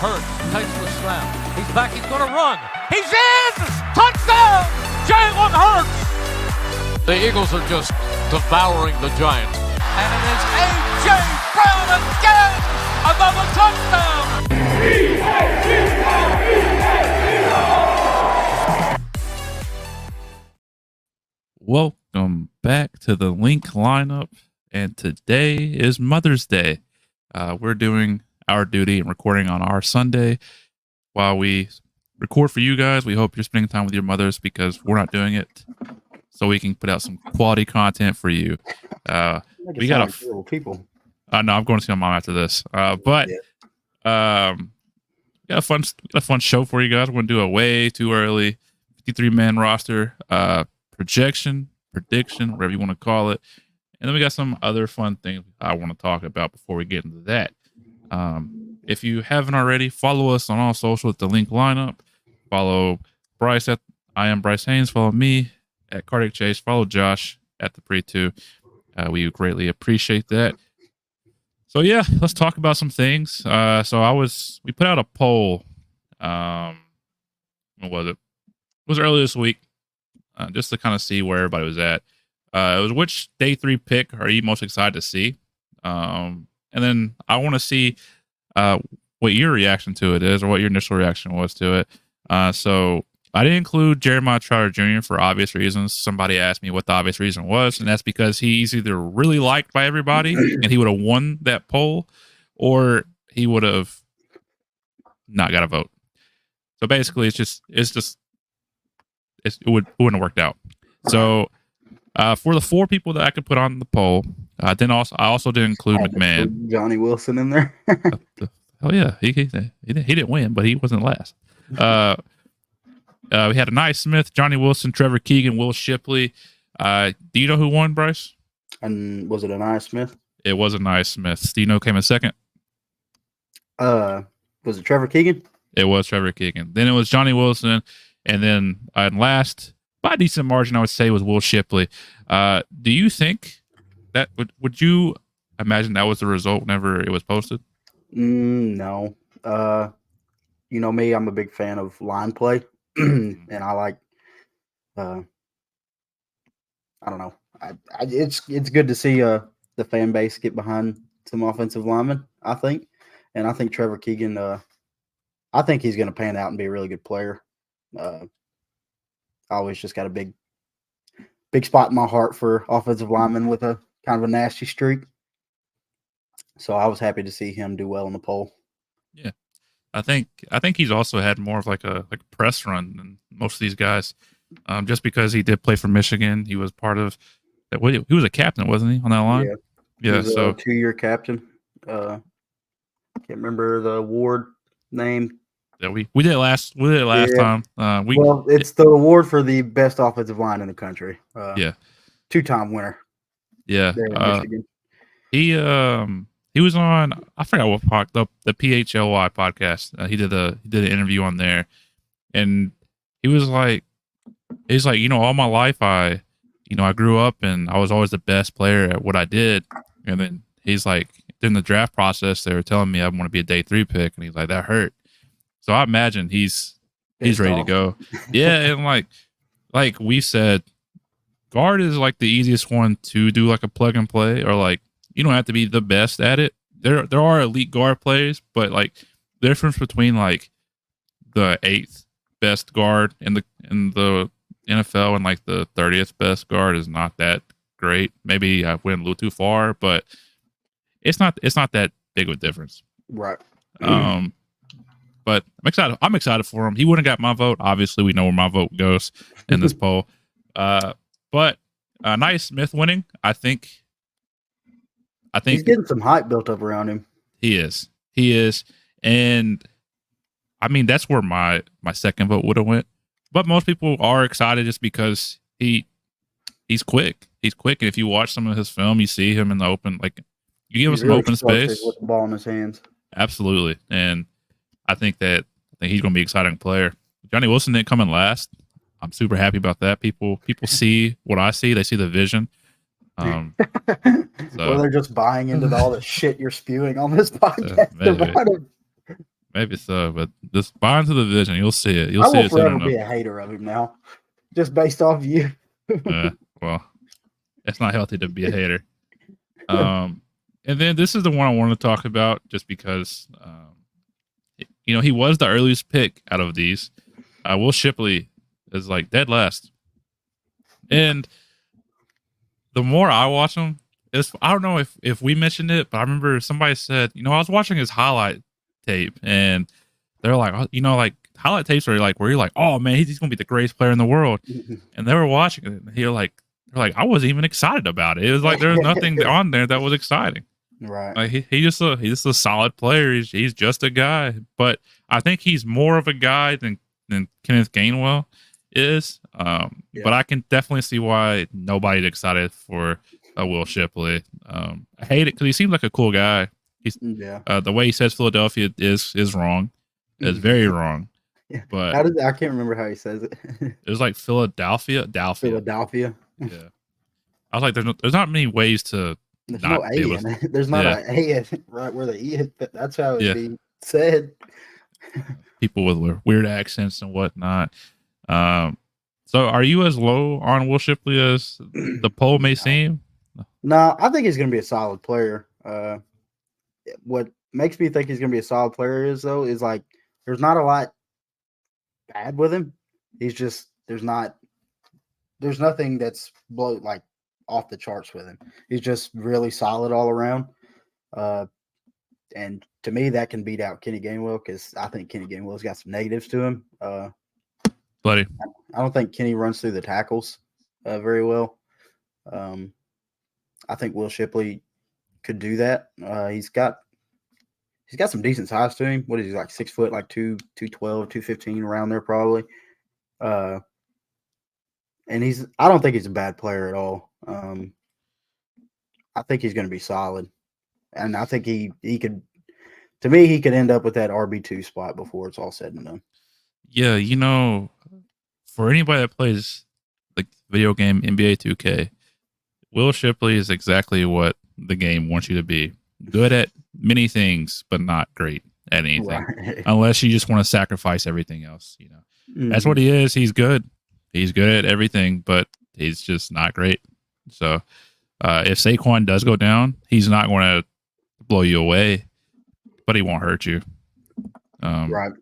Hurts takes the snap. He's back. He's going to run. He's in! Touchdown! Jalen Hurts! The Eagles are just devouring the Giants. And it is A.J. Brown again! Another touchdown! Welcome back to the Linc Lineup, and today is Mother's Day. We're doing our duty and recording on our Sunday while we record for you guys. We hope you're spending time with your mothers because we're not doing it, so we can put out some quality content for you. We got people. No, I'm going to see my mom after this. Got a fun show for you guys. We're going to do a way too early 53-man roster prediction, whatever you want to call it. And then we got some other fun things I want to talk about before we get into that. If you haven't already, follow us on all social at the Linc Lineup. Follow Bryce at I am Bryce Haynes. Follow me at Cardiac Chase. Follow Josh at the Pre2. We greatly appreciate that. So yeah, let's talk about some things. We put out a poll. When was it? It was early this week, just to kind of see where everybody was at. It was which day 3 pick are you most excited to see? And then I want to see what your reaction to it is, or what your initial reaction was to it. So I didn't include Jeremiah Trotter Jr. for obvious reasons. Somebody asked me what the obvious reason was, and that's because he's either really liked by everybody and he would have won that poll, or he would have not got a vote. So basically, it wouldn't have worked out. So for the 4 people that I could put on the poll, I also did include McMahon. Johnny Wilson in there. Oh yeah, he didn't win, but he wasn't last. We had Anais Smith, Johnny Wilson, Trevor Keegan, Will Shipley. Do you know who won, Bryce? And was it Anais Smith? It was Anais Smith. Do you know who came in second? Was it Trevor Keegan? It was Trevor Keegan. Then it was Johnny Wilson, and then last, by a decent margin, I would say, was Will Shipley. Do you think that would you imagine that was the result whenever it was posted? No. You know me, I'm a big fan of line play, and I like. I don't know. It's good to see the fan base get behind some offensive linemen. I think Trevor Keegan. I think he's going to pan out and be a really good player. I always just got a big spot in my heart for offensive linemen with a kind of a nasty streak. So I was happy to see him do well in the poll. Yeah, I think he's also had more of like a press run than most of these guys, just because he did play for Michigan. He was part of that. He was a captain, wasn't he, on that line? Yeah. Yeah. So a 2-year captain. Can't remember the award name. Yeah, we did it last time. It's the award for the best offensive line in the country. 2-time winner. Yeah. He was on, I forgot what the PHLY podcast. He did an interview on there, and he's like, all my life I grew up and I was always the best player at what I did. And then he's like, during the draft process, they were telling me I want to be a day 3 pick, and he's like, that hurt. So I imagine he's ready to go. Yeah, and like we said, guard is like the easiest one to do like a plug and play, or like you don't have to be the best at it. There are elite guard plays, but like the difference between like the 8th best guard in the NFL and like the 30th best guard is not that great. Maybe I went a little too far, but it's not that big of a difference. Right. But I'm excited for him. He wouldn't have got my vote. Obviously, we know where my vote goes in this poll. But Anais Smith winning, I think he's getting some hype built up around him. He is, and I mean that's where my second vote would have went. But most people are excited just because he's quick. He's quick, and if you watch some of his film, you see him in the open. Like you give him some open space with the ball in his hands. Absolutely, and I think he's going to be an exciting player. Johnny Wilson didn't come in last. I'm super happy about that. People see what I see. They see the vision. Or they're just buying into all the shit you're spewing on this podcast. Maybe so, but just buy into the vision. You'll see it. You'll I see will it soon forever enough. be a hater of him now, just based off you. Well, it's not healthy to be a hater. And then this is the one I want to talk about just because, he was the earliest pick out of these. Will Shipley is like dead last. And the more I watch him, I don't know if we mentioned it, but I remember somebody said, I was watching his highlight tape and they're like, like highlight tapes are like where you're like, oh man, he's gonna be the greatest player in the world. And they were watching it and they're like, I wasn't even excited about it. It was like there was nothing on there that was exciting. Right. Like he's just a solid player. He's just a guy. But I think he's more of a guy than Kenneth Gainwell is. But I can definitely see why nobody's excited for Will Shipley. I hate it because he seems like a cool guy. He's the way he says Philadelphia is wrong. It's very wrong. Yeah. But I can't remember how he says it. It was like Philadelphia. Philadelphia. Yeah. I was like, there's not many ways to. There's no A in it. There's not an A in it right where the E is. That's how it's being said. People with weird accents and whatnot. So are you as low on Will Shipley as the poll may seem? No, I think he's going to be a solid player. What makes me think he's going to be a solid player is like there's not a lot bad with him. He's just there's nothing that's like off the charts with him. He's just really solid all around. And to me, that can beat out Kenny Gainwell because I think Kenny Gainwell's got some negatives to him. Buddy, I don't think Kenny runs through the tackles very well. I think Will Shipley could do that. He's got some decent size to him. What is he, like 6 foot, like 212, 215 around there probably. And I don't think he's a bad player at all. I think he's going to be solid. And I think he could, to me, he could end up with that RB2 spot before it's all said and done. Yeah, for anybody that plays the video game NBA 2K, Will Shipley is exactly what the game wants you to be. Good at many things, but not great at anything. Right. Unless you just want to sacrifice everything else. That's what he is. He's good. He's good at everything, but he's just not great. So if Saquon does go down, he's not going to blow you away, but he won't hurt you. Right.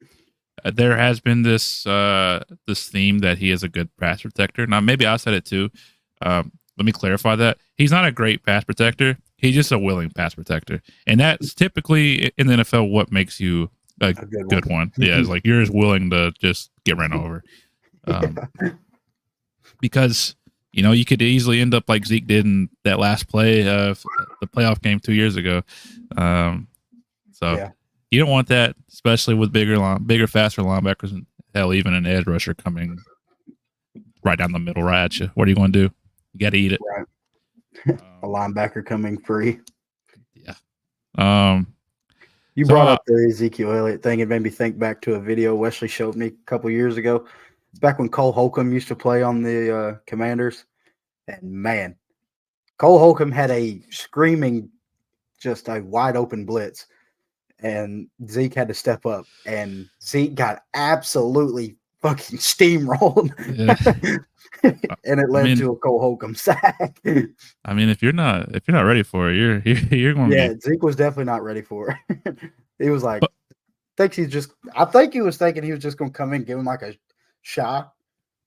There has been this theme that he is a good pass protector. Now, maybe I said it too. Let me clarify that. He's not a great pass protector. He's just a willing pass protector. And that's typically in the NFL what makes you a good one. Yeah, it's like you're just willing to just get ran over. Because, you could easily end up like Zeke did in that last play of the playoff game 2 years ago. You don't want that, especially with bigger, faster linebackers, and hell, even an edge rusher coming right down the middle right at you. What are you going to do? You got to eat it. Right. A linebacker coming free. Yeah. You brought up the Ezekiel Elliott thing. It made me think back to a video Wesley showed me a couple years ago. It's back when Cole Holcomb used to play on the Commanders. And, man, Cole Holcomb had a screaming, just a wide-open blitz. And Zeke had to step up. And Zeke got absolutely fucking steamrolled. Yeah. And it led to a Cole Holcomb sack. I mean, if you're not ready for it, you're going to. Yeah, Zeke was definitely not ready for it. He was like, I think he was thinking he was just going to come in and give him like a shot.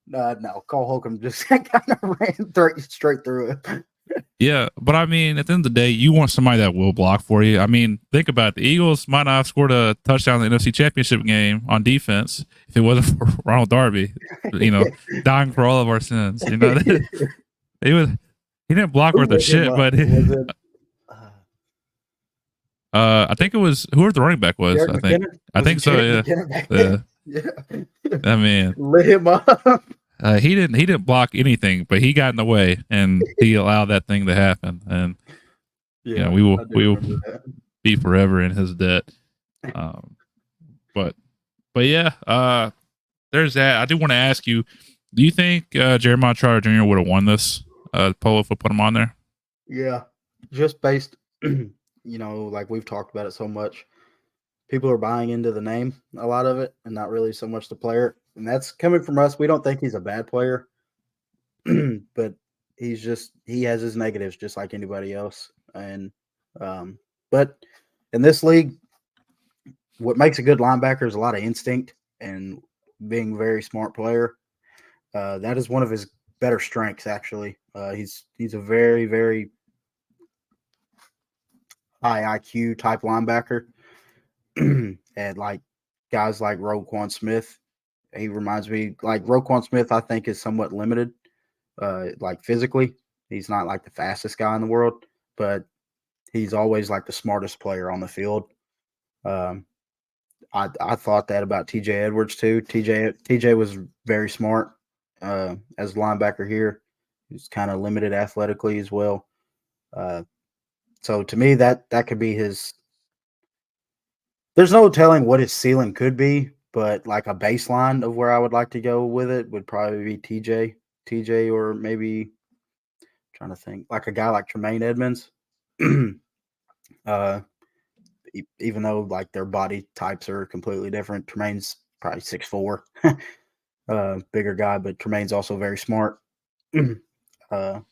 No, Cole Holcomb just kind of ran straight through it. Yeah, but I mean, at the end of the day, you want somebody that will block for you. I mean, think about it. The Eagles might not have scored a touchdown in the NFC Championship game on defense if it wasn't for Ronald Darby, dying for all of our sins. He didn't block worth a shit, but I think it was who the running back was. I think so. Yeah. I mean, lit him up. He didn't block anything, but he got in the way and he allowed that thing to happen. And we will be forever in his debt. But yeah, there's that. I do want to ask you, do you think Jeremiah Trotter Jr. would have won this poll if we put him on there? Yeah, just based, like we've talked about it so much. people are buying into the name, a lot of it, and not really so much the player. And that's coming from us. We don't think he's a bad player, but he has his negatives just like anybody else. And but in this league, what makes a good linebacker is a lot of instinct and being a very smart player. That is one of his better strengths, actually. He's a very, very high IQ type linebacker. And like guys like Roquan Smith, he reminds me like Roquan Smith, I think is somewhat limited, like physically. He's not like the fastest guy in the world, but he's always like the smartest player on the field. I thought that about TJ Edwards too. TJ was very smart as a linebacker here. He's kind of limited athletically as well. So to me, that could be his. There's no telling what his ceiling could be, but like a baseline of where I would like to go with it would probably be TJ, or maybe trying to think like a guy like Tremaine Edmonds. Even though like their body types are completely different, Tremaine's probably 6'4", bigger guy, but Tremaine's also very smart. So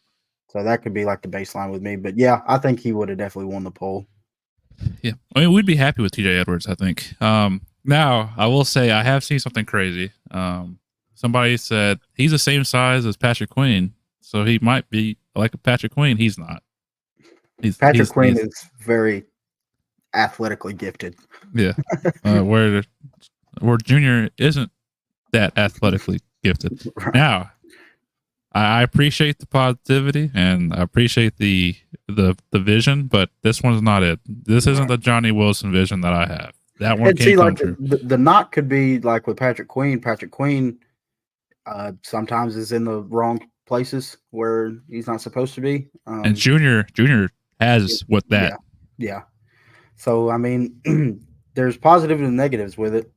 that could be like the baseline with me. But yeah, I think he would have definitely won the poll. Yeah. I mean, we'd be happy with TJ Edwards, I think. Now, I will say I have seen something crazy. Somebody said he's the same size as Patrick Queen, so he might be like a Patrick Queen. He's not. Patrick Queen is very athletically gifted. Yeah. Where Junior isn't that athletically gifted. Right. Now, I appreciate the positivity and I appreciate the vision, but this one's not it. This isn't the Johnny Wilson vision that I have. That one can't come true. The knock could be like with Patrick Queen. Patrick Queen sometimes is in the wrong places where he's not supposed to be. And Junior has what that. Yeah. So I mean, there's positives and negatives with it.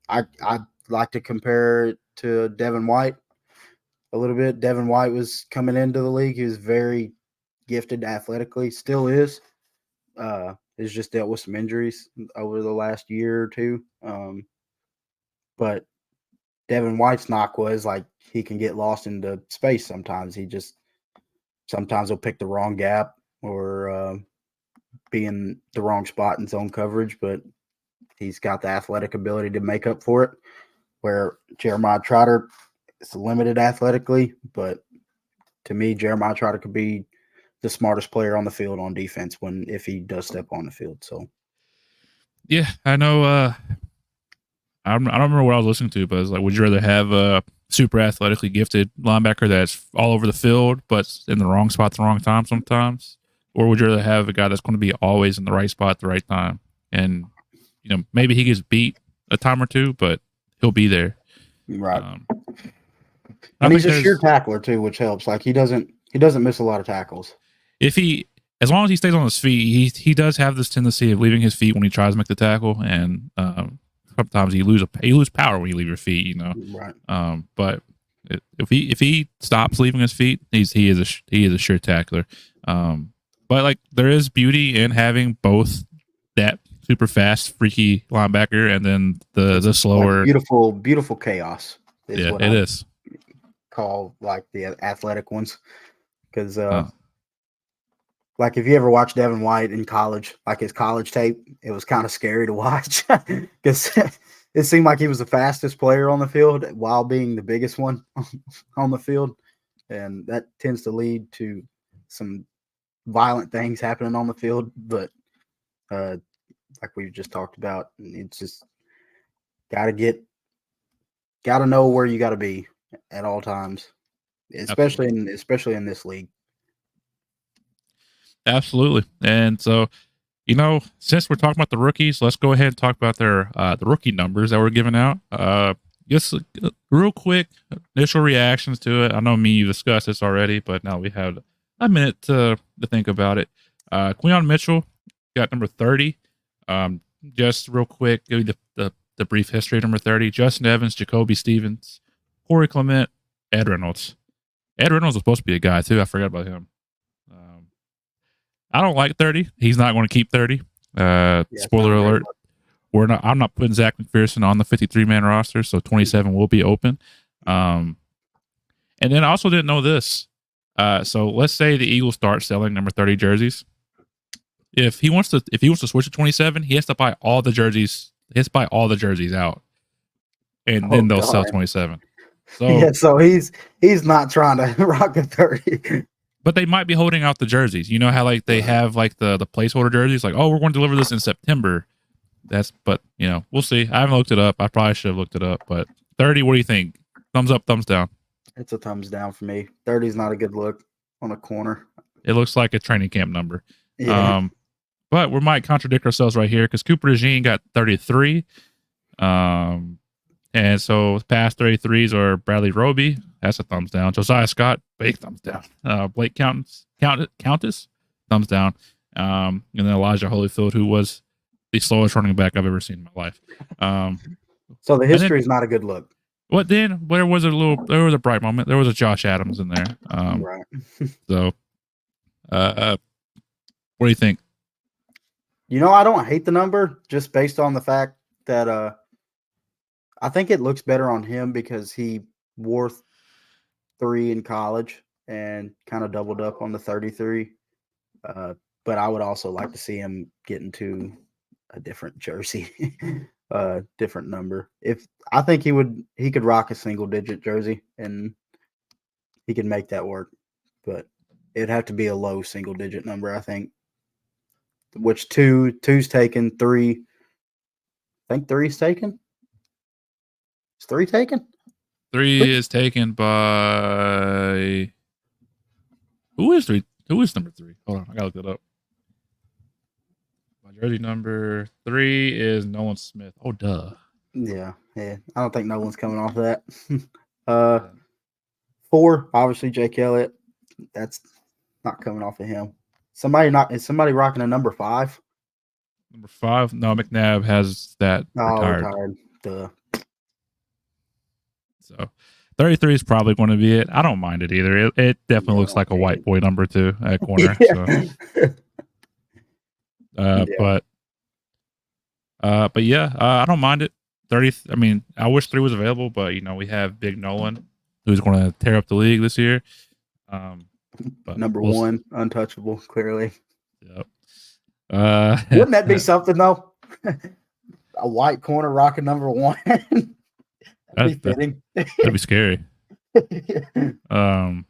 I'd like to compare it to Devin White a little bit. Devin White was coming into the league. He was very gifted athletically, still is. He's just dealt with some injuries over the last year or two. But Devin White's knock was like he can get lost into space sometimes. Sometimes he'll pick the wrong gap or be in the wrong spot in zone coverage, but he's got the athletic ability to make up for it. Where Jeremiah Trotter is limited athletically, but to me, Jeremiah Trotter could be the smartest player on the field on defense if he does step on the field. So, yeah, I know. I don't remember what I was listening to, but it's like, would you rather have a super athletically gifted linebacker that's all over the field, but in the wrong spot at the wrong time sometimes? Or would you rather have a guy that's going to be always in the right spot at the right time? And, maybe he gets beat a time or two, but he'll be there. Right. And he's a sheer tackler too, which helps. Like he doesn't miss a lot of tackles. As long as he stays on his feet, he does have this tendency of leaving his feet when he tries to make the tackle, and sometimes you lose power when you leave your feet. Right. But if he stops leaving his feet, he is a sure tackler. But like there is beauty in having both that super fast, freaky linebacker and then the slower, like beautiful chaos. Yeah, it is. Call like the athletic ones, because like if you ever watched Devin White in college, like his college tape, it was kind of scary to watch because it seemed like he was the fastest player on the field while being the biggest one on the field, and that tends to lead to some violent things happening on the field. But like we just talked about, it's just gotta know where you got to be at all times, especially in this league. Absolutely. And so, since we're talking about the rookies, let's go ahead and talk about their the rookie numbers that were given out. Just real quick initial reactions to it. I know you discussed this already, but now we have a minute to think about it. Quinyon Mitchell got number 30. Just real quick, give you the brief history. Number 30, Justin Evans, Jacoby Stevens, Corey Clement, Ed Reynolds. Ed Reynolds was supposed to be a guy too. I forgot about him. I don't like 30. He's not going to keep 30. Spoiler alert. I'm not putting Zach McPherson on the 53-man roster, so 27 will be open. And then I also didn't know this. So let's say the Eagles start selling number 30 jerseys. If he wants to switch to 27, he has to buy all the jerseys. He has to buy all the jerseys out, and then they'll sell 27. So yeah, so he's not trying to rock a 30. But they might be holding out the jerseys. You know how like they have like the placeholder jerseys, like, oh, we're going to deliver this in September. But you know, we'll see. I haven't looked it up. I probably should have looked it up. But 30, what do you think? Thumbs up, thumbs down? It's a thumbs down for me. 30 is not a good look on a corner. It looks like a training camp number. Yeah. But we might contradict ourselves right here because Cooper DeJean got 33. And so past 33s are Bradley Roby. That's a thumbs down. Josiah Scott, big thumbs down. Blake Countess, thumbs down. And then Elijah Holyfield, who was the slowest running back I've ever seen in my life. So the history is not a good look. What then? There was a bright moment. There was a Josh Adams in there. Right. So, what do you think? You know, I don't hate the number just based on the fact that I think it looks better on him because he wore 3 in college and kind of doubled up on the 33. But I would also like to see him get into a different jersey, different number. If I think he could rock a single digit jersey and he could make that work, but it'd have to be a low single digit number, I think. Which two's taken, 3. I think 3's taken. Is 3 taken? 3 is taken by who is 3? Who is number 3? Hold on, I gotta look that up. My jersey number 3 is Nolan Smith. Oh, duh. Yeah. I don't think Nolan's coming off of that. 4, obviously Jake Elliott. That's not coming off of him. Is somebody rocking a number 5? Number 5? No, McNabb has that retired. Duh. So 33 is probably going to be it. I don't mind it either. It definitely looks like a white boy number 2 at corner. So. But yeah, I don't mind it. 30. I mean, I wish 3 was available, but you know, we have Big Nolan, who's going to tear up the league this year. But number 1, untouchable, clearly. Yep. Wouldn't that be something though? A white corner rocking number 1. That'd be fitting. That'd be scary. That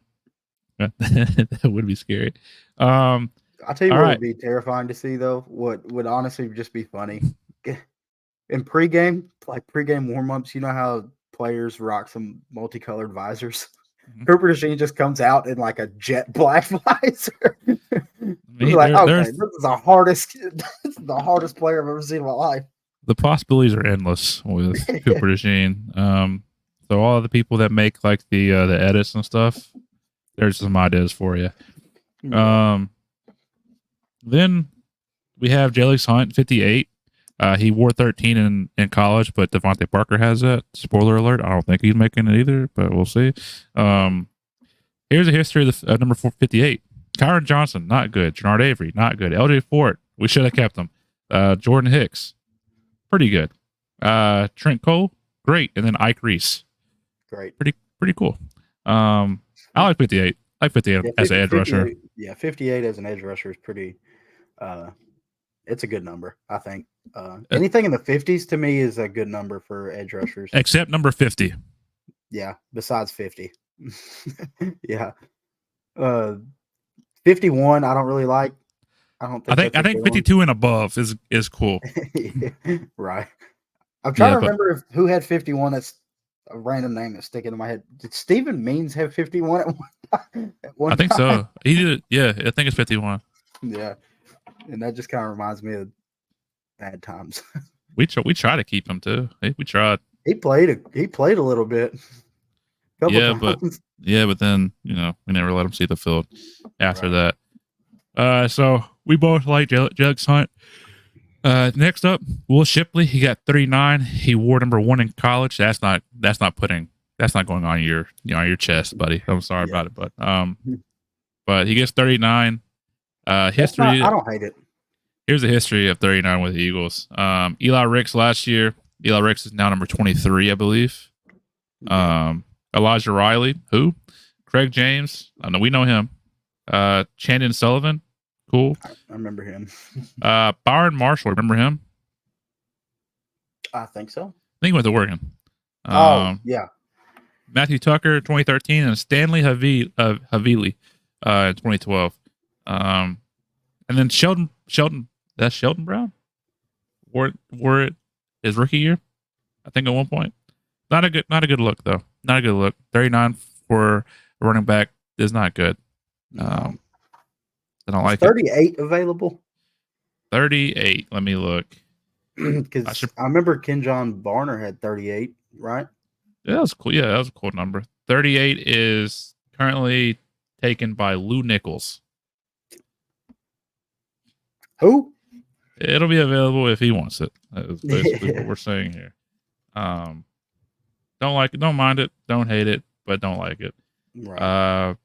would be scary. I'll tell you what right. would be terrifying to see though. What would honestly just be funny in pregame, like pregame warm-ups. You know how players rock some multicolored visors. Mm-hmm. Cooper DeJean just comes out in like a jet black visor. He's like, okay, this is the hardest player I've ever seen in my life. The possibilities are endless with Cooper DeJean. So all the people that make like the edits and stuff, there's some ideas for you. Then we have Jalix Hunt, 58. He wore 13 in college, but Devontae Parker has that. Spoiler alert. I don't think he's making it either, but we'll see. Here's a history of the number 458. Kyron Johnson, not good. Jernard Avery, not good. LJ Fort, we should have kept him. Jordan Hicks, pretty good. Trent Cole, great. And then Ike Reese. Great. Pretty cool. I like 58. I like 58 as an edge rusher. Yeah, 58 as an edge rusher is pretty it's a good number, I think. Anything in the 50s to me is a good number for edge rushers. Except number 50. Yeah, besides 50. Yeah. 51 I don't really like. I think 52 and above is cool. Right. I'm trying to remember who had 51. That's a random name that's sticking in my head. Did Stephen Means have 51 at one time? I think so. He did. Yeah, I think it's 51. Yeah. And that just kind of reminds me of bad times. We try to keep him too. We tried. He played a little bit. But then we never let him see the field after that. So we both like Jalix Hunt. Next up, Will Shipley. He got 39. He wore number 1 in college. That's not going on your chest, buddy. I'm sorry about it, but he gets 39. History. I don't hate it. Here's the history of 39 with the Eagles. Eli Ricks last year. Eli Ricks is now number 23, I believe. Elijah Riley, who? Craig James. I know we know him. Chandon Sullivan, cool. I remember him. Byron Marshall, remember him? I think so. I think he went to Oregon. Yeah. Matthew Tucker, 2013, and Stanley Havili, in 2012. And then Sheldon. That's Sheldon Brown. Wore it his rookie year, I think at one point. Not a good look though. Not a good look. 39 for a running back is not good. I don't like 38 it. Available. 38. Let me look. Because I remember Kenjon Barner had 38, right? Yeah, that was cool. Yeah, that was a cool number. 38 is currently taken by Lou Nichols. Who? It'll be available if he wants it. That's basically what we're saying here. Don't like it, don't mind it, don't hate it, but don't like it. Right.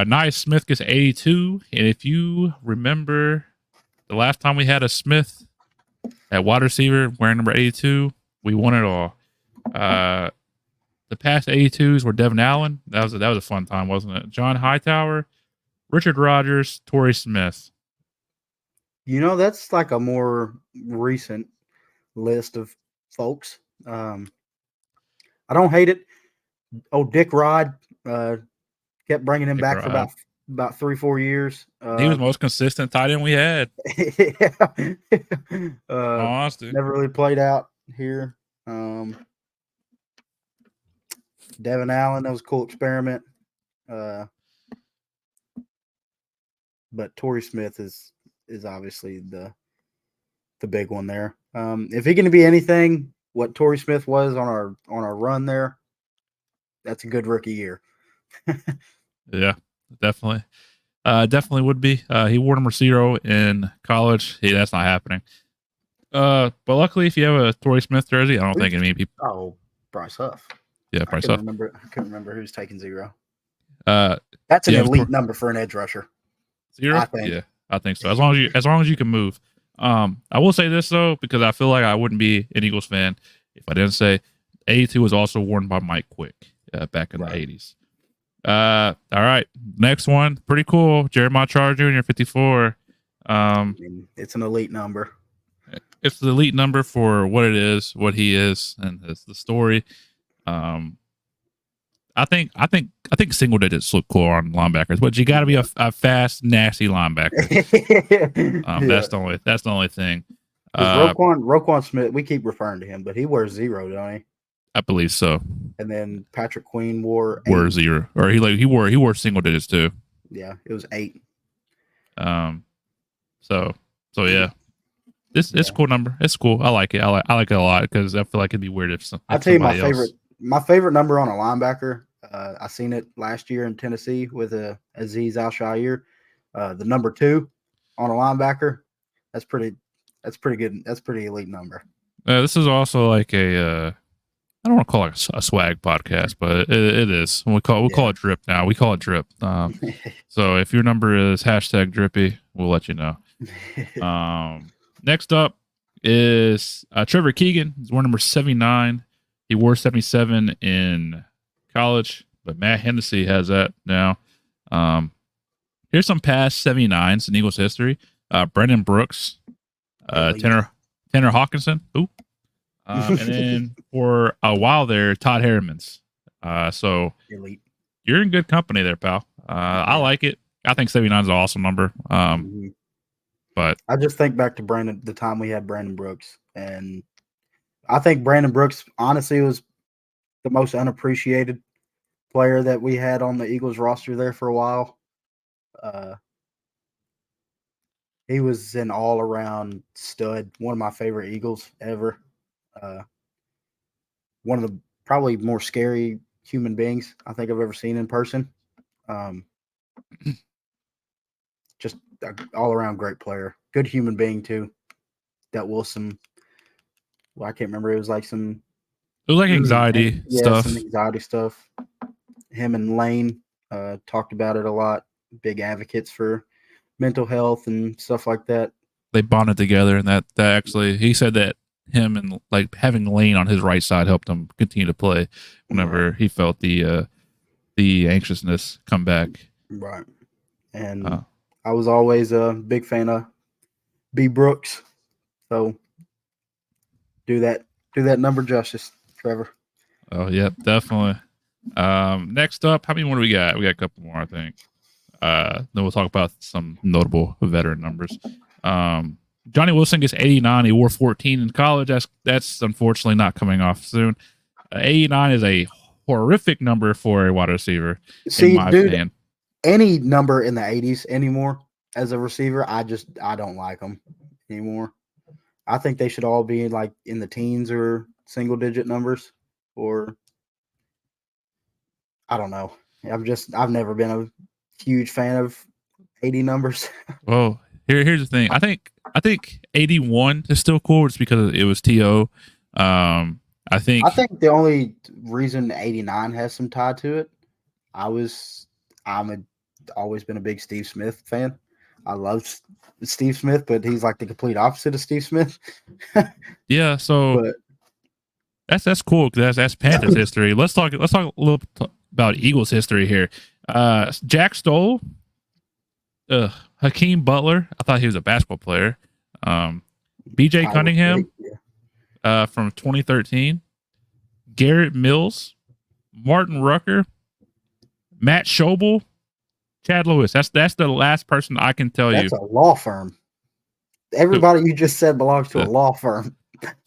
Nice Smith gets 82, and if you remember the last time we had a Smith at wide receiver wearing number 82, we won it all. The past 82s were Devin Allen. That was a fun time, wasn't it? John Hightower, Richard Rodgers, Torrey Smith. You know, that's like a more recent list of folks. I don't hate it. Oh, Dick Rod kept bringing him Dick back Rod. for about 3-4 years. He was the most consistent tight end we had. Honesty. Never really played out here. Devin Allen, that was a cool experiment. But Torrey Smith is obviously the big one there. If he can be anything what Torrey Smith was on our run there, that's a good rookie year. Yeah, definitely. Definitely would be. He wore number 0 in college. Hey, that's not happening. But luckily, if you have a Torrey Smith jersey, I don't think many people. Oh, Bryce Huff. Yeah, Bryce Huff. I couldn't remember who's taking 0. That's an elite number for an edge rusher. 0? I think. Yeah, I think so. As long as you can move. I will say this though, because I feel like I wouldn't be an Eagles fan if I didn't say 82 was also worn by Mike Quick back in the 80s. All right, next one, pretty cool. Jeremiah Charr Jr., 54. It's an elite number. It's the elite number for what it is, what he is, and it's the story. I think single digits look cool on linebackers, but you got to be a fast, nasty linebacker. That's the only thing. Roquan Smith, we keep referring to him, but he wears 0, don't he? I believe so. And then Patrick Queen wore 0, or he wore single digits too. Yeah, it was 8. So yeah. It's a cool number. It's cool. I like it. I like it a lot because I feel like it'd be weird if I'll tell you my favorite number on a linebacker. I seen it last year in Tennessee with Azeez Al-Shaair. The number 2 on a linebacker. That's pretty good. That's pretty elite number. This is also like I don't want to call it a swag podcast, but it is. We'll call it drip now. We call it drip. So if your number is #drippy, we'll let you know. Next up is Trevor Keegan. He's wearing number 79. He wore 77 in college, but Matt Hennessy has that now. Here's some past 79s in Eagles history. Brendan Brooks, Tanner Hawkinson. Ooh. And then for a while there, Todd Harriman's. So elite. You're in good company there, pal. I like it. I think 79 is an awesome number. But I just think back to the time we had Brandon Brooks, and I think Brandon Brooks honestly was the most unappreciated player that we had on the Eagles roster there for a while. He was an all-around stud, one of my favorite Eagles ever. One of the probably more scary human beings I think I've ever seen in person. Just an all-around great player. Good human being, too. Dealt with some, I can't remember. It was like anxiety stuff. Some anxiety stuff. Him and Lane talked about it a lot. Big advocates for mental health and stuff like that. they bonded together, and that actually he said that him and like having Lane on his right side helped him continue to play whenever he felt the anxiousness come back. Right. And I was always a big fan of B. Brooks. So do that number justice, Trevor. Oh, yeah, definitely. Next up, how many more do we got? We got a couple more, I think. Then we'll talk about some notable veteran numbers. Johnny Wilson gets 89. He wore 14 in college. That's unfortunately not coming off soon. 89 is a horrific number for a wide receiver. See, in my opinion. Any number in the 80s anymore as a receiver, I don't like them anymore. I think they should all be like in the teens or single digit numbers, or I don't know. I've never been a huge fan of 80 numbers. Well, here's the thing. I think 81 is still cool just because it was TO. I think the only reason 89 has some tie to it, always been a big Steve Smith fan. I love Steve Smith, but he's like the complete opposite of Steve Smith. Yeah, so that's cool because that's Panthers history. Let's talk a little about Eagles history here. Jack Stoll, Hakeem Butler. I thought he was a basketball player. B.J. Cunningham from 2013. Garrett Mills, Martin Rucker, Matt Schobel, Chad Lewis. That's the last person I can tell you. That's a law firm. Everybody you just said belongs to a law firm.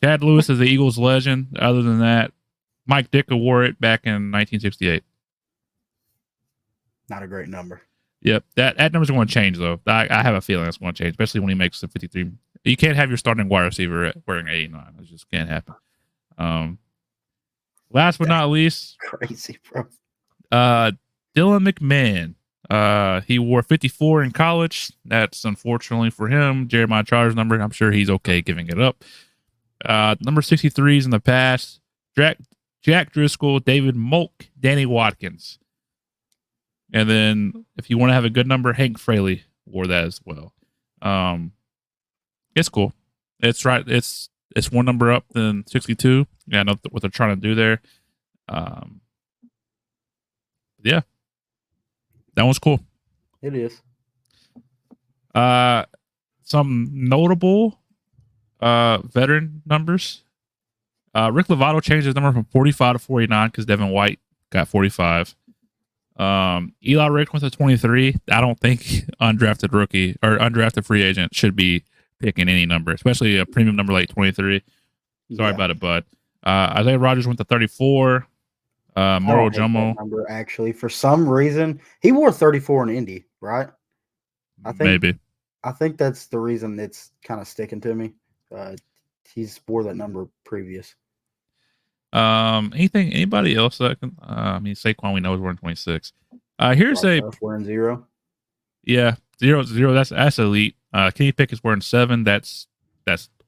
Chad Lewis is the Eagles legend. Other than that, Mike Ditka wore it back in 1968. Not a great number. Yep, that number's going to change though. I have a feeling it's going to change, especially when he makes the 53. You can't have your starting wide receiver wearing 89. It just can't happen. Last but not least, crazy, bro. Dylan McMahon. He wore 54 in college. That's unfortunately for him. Jeremiah Charles number. I'm sure he's okay giving it up. Number 63s in the past. Jack Driscoll, David Molk, Danny Watkins. And then if you want to have a good number, Hank Fraley wore that as well. It's cool. It's right. It's one number up than 62. Yeah, I know what they're trying to do there. Yeah. That one's cool. It is. Some notable veteran numbers. Rick Lovato changed his number from 45 to 49 because Devin White got 45. Eli Ricks went to 23. I don't think undrafted rookie or undrafted free agent should be picking any number, especially a premium number like 23. Sorry about it, bud. Isaiah Rodgers went to 34. Moro Jomo number actually for some reason he wore 34 in Indy, right? I think that's the reason it's kind of sticking to me. He's wore that number previous. Anybody else that can? Saquon we know is wearing 26. Here's wearing 0. Yeah, 0. That's elite. Kenny Pickett's wearing 7. That's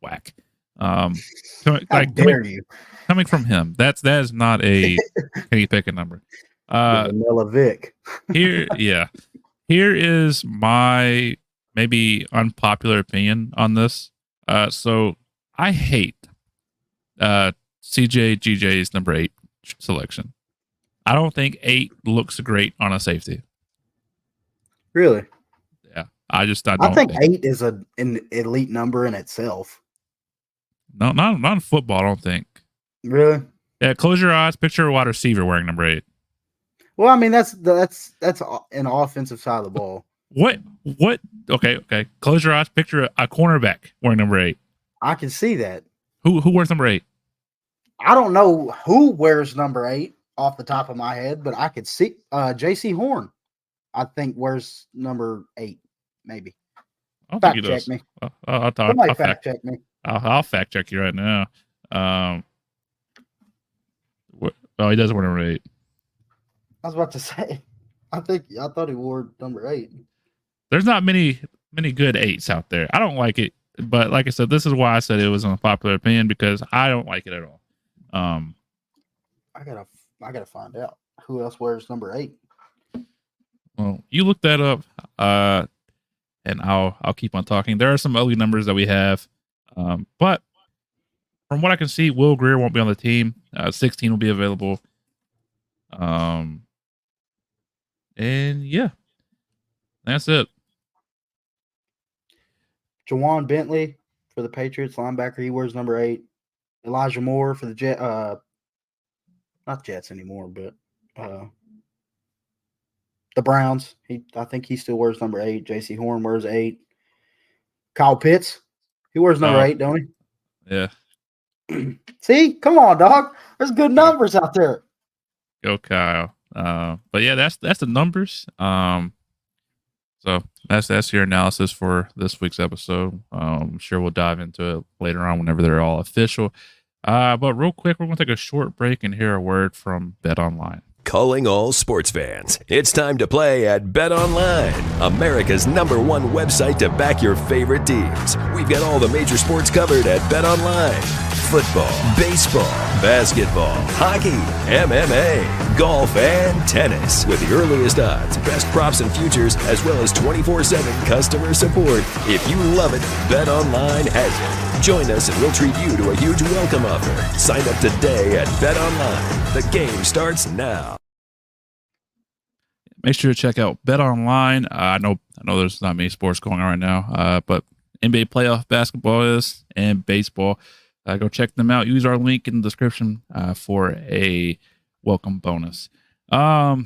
whack. Coming from him, that is not a Kenny Pickett number. Vanilla Vic. Here is my maybe unpopular opinion on this. So I hate CJ GJ's number 8 selection. I don't think 8 looks great on a safety. Really? Yeah, I think 8 is an elite number in itself. No, not in football. I don't think. Really? Yeah. Close your eyes. Picture a wide receiver wearing number 8. Well, I mean that's an offensive side of the ball. What? Okay. Close your eyes. Picture a cornerback wearing number 8. I can see that. Who wears number 8? I don't know who wears number 8 off the top of my head, but I could see J.C. Horn. I think wears number 8, maybe. Fact check me. I'll fact check me. I'll fact check you right now. He does wear number 8. I was about to say. I thought he wore number 8. There's not many good 8s out there. I don't like it, but like I said, this is why I said it was an unpopular opinion because I don't like it at all. I gotta find out who else wears number 8. Well, you look that up. and I'll keep on talking. There are some ugly numbers that we have, but from what I can see, Will Greer won't be on the team. 16 will be available. And yeah, that's it. Jawan Bentley for the Patriots, linebacker. He wears number 8. Elijah Moore for the not Jets anymore, but the Browns. I think he still wears number 8. J.C. Horn wears 8. Kyle Pitts, he wears number 8, don't he? Yeah. See, come on, dog. There's good numbers out there. Go Kyle. But yeah, that's the numbers. So that's your analysis for this week's episode. I'm sure we'll dive into it later on whenever they're all official. But real quick, we're gonna take a short break and hear a word from Bet Online. Calling all sports fans. It's time to play at Bet Online, America's #1 website to back your favorite teams. We've got all the major sports covered at Bet Online. Football, baseball, basketball, hockey, MMA, golf, and tennis. With the earliest odds, best props and futures, as well as 24/7 customer support. If you love it, Bet Online has it. Join us and we'll treat you to a huge welcome offer. Sign up today at Bet Online. The game starts now. Make sure to check out Bet Online. I know there's not many sports going on right now, but NBA playoff basketball is, and baseball. Go check them out. Use our link in the description for a welcome bonus. Next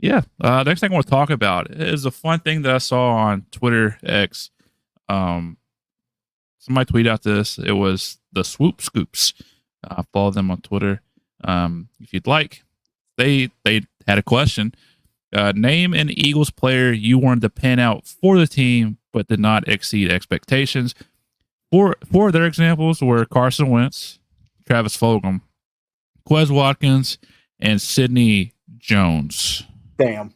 thing I want to talk about is a fun thing that I saw on Twitter X. Somebody tweeted out this. It was the Swoop Scoops. Follow them on Twitter if you'd like. They had a question. Name an Eagles player you wanted to pan out for the team, but did not exceed expectations. Four of their examples were Carson Wentz, Travis Fulgham, Quez Watkins, and Sidney Jones. Damn.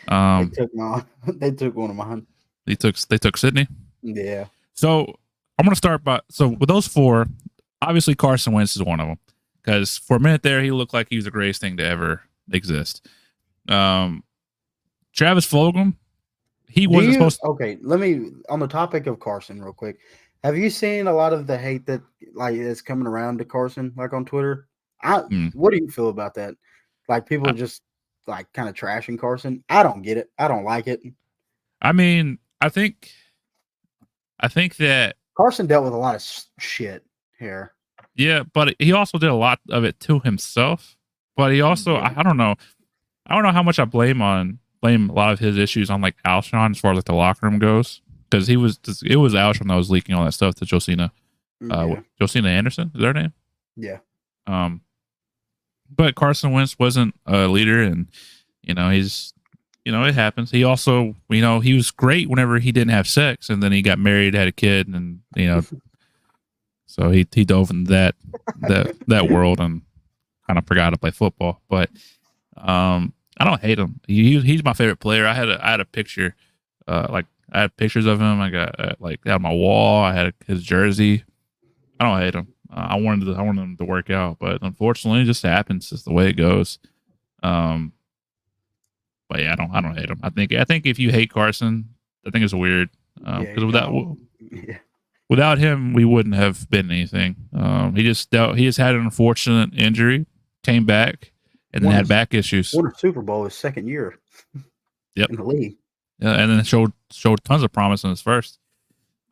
They took one of mine. They took Sidney? Yeah. So I'm going to start with those 4, obviously Carson Wentz is one of them. Because for a minute there, he looked like he was the greatest thing to ever exist. Travis Fulgham, he wasn't supposed to. Okay, let me, on the topic of Carson real quick. Have you seen a lot of the hate that is coming around to Carson, like on Twitter? What do you feel about that? Like people are just like kind of trashing Carson. I don't get it. I don't like it. I mean, I think that Carson dealt with a lot of shit here. Yeah, but he also did a lot of it to himself. But he also, I don't know how much I blame a lot of his issues on like Alshon as far as like the locker room goes. Because it was Alshon that was leaking all that stuff to Josina. Josina Anderson, is that her name? Yeah. But Carson Wentz wasn't a leader, and he's it happens. He also, he was great whenever he didn't have sex, and then he got married, had a kid, and so he dove into that world and kind of forgot to play football. But I don't hate him. He's my favorite player. I had a picture, I had pictures of him. I got on my wall. I had his jersey. I don't hate him. I wanted him to work out, but unfortunately, it just happens. It's the way it goes. But yeah, I don't hate him. I think if you hate Carson, I think it's weird. Because without him, we wouldn't have been anything. He just had an unfortunate injury, came back, and then had back issues. Won a Super Bowl his second year. Yep. In the league. Yeah, and then showed tons of promise in his first.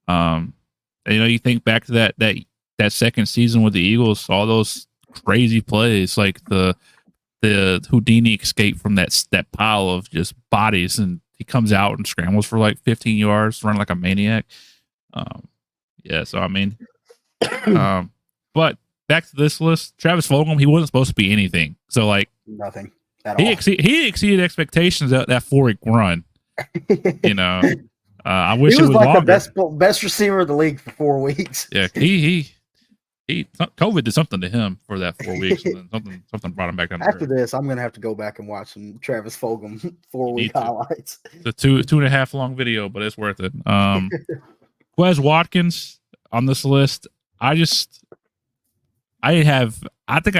And, you think back to that second season with the Eagles, all those crazy plays, like the Houdini escape from that pile of just bodies, and he comes out and scrambles for like 15 yards, running like a maniac. So I mean, but back to this list, Travis Fulgham, he wasn't supposed to be anything. So like nothing at all. He exceeded expectations that 4-week run. I wish he was it was like longer. the best receiver in the league for 4 weeks. Yeah, he COVID did something to him for that 4 weeks, and then something brought him back down. After this, I'm gonna have to go back and watch some Travis Fulgham 4-week highlights. The 2.5 long video, but it's worth it. Quez Watkins on this list, I think I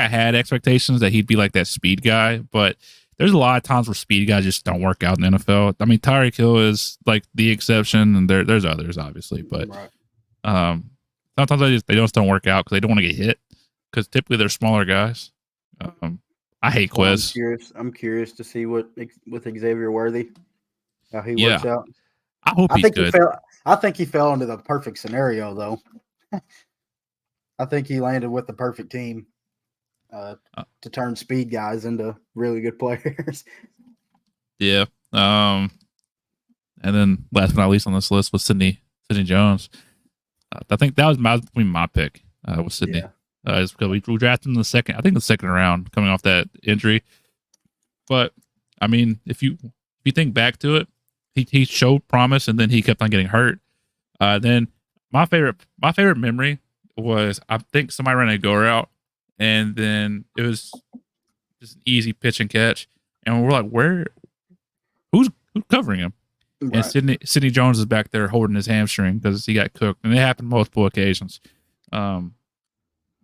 had expectations that he'd be like that speed guy, but there's a lot of times where speed guys just don't work out in the NFL. I mean, Tyreek Hill is like the exception, and there's others obviously, but sometimes they just don't work out because they don't want to get hit because typically they're smaller guys. I hate Quez. I'm curious to see what with Xavier Worthy, how he works out. I hope he's good. I think he fell into the perfect scenario, though. I think he landed with the perfect team to turn speed guys into really good players. Yeah. And then last but not least on this list was Sidney Jones. I think that was my pick with Sidney. Yeah. It's because we drafted him in the second round, coming off that injury. But I mean, if you think back to it, he showed promise, and then he kept on getting hurt. Then my favorite memory was, I think somebody ran a go route, and then it was just an easy pitch and catch, and we're like, who's covering him? Right. And Sidney Jones is back there holding his hamstring because he got cooked, and it happened multiple occasions.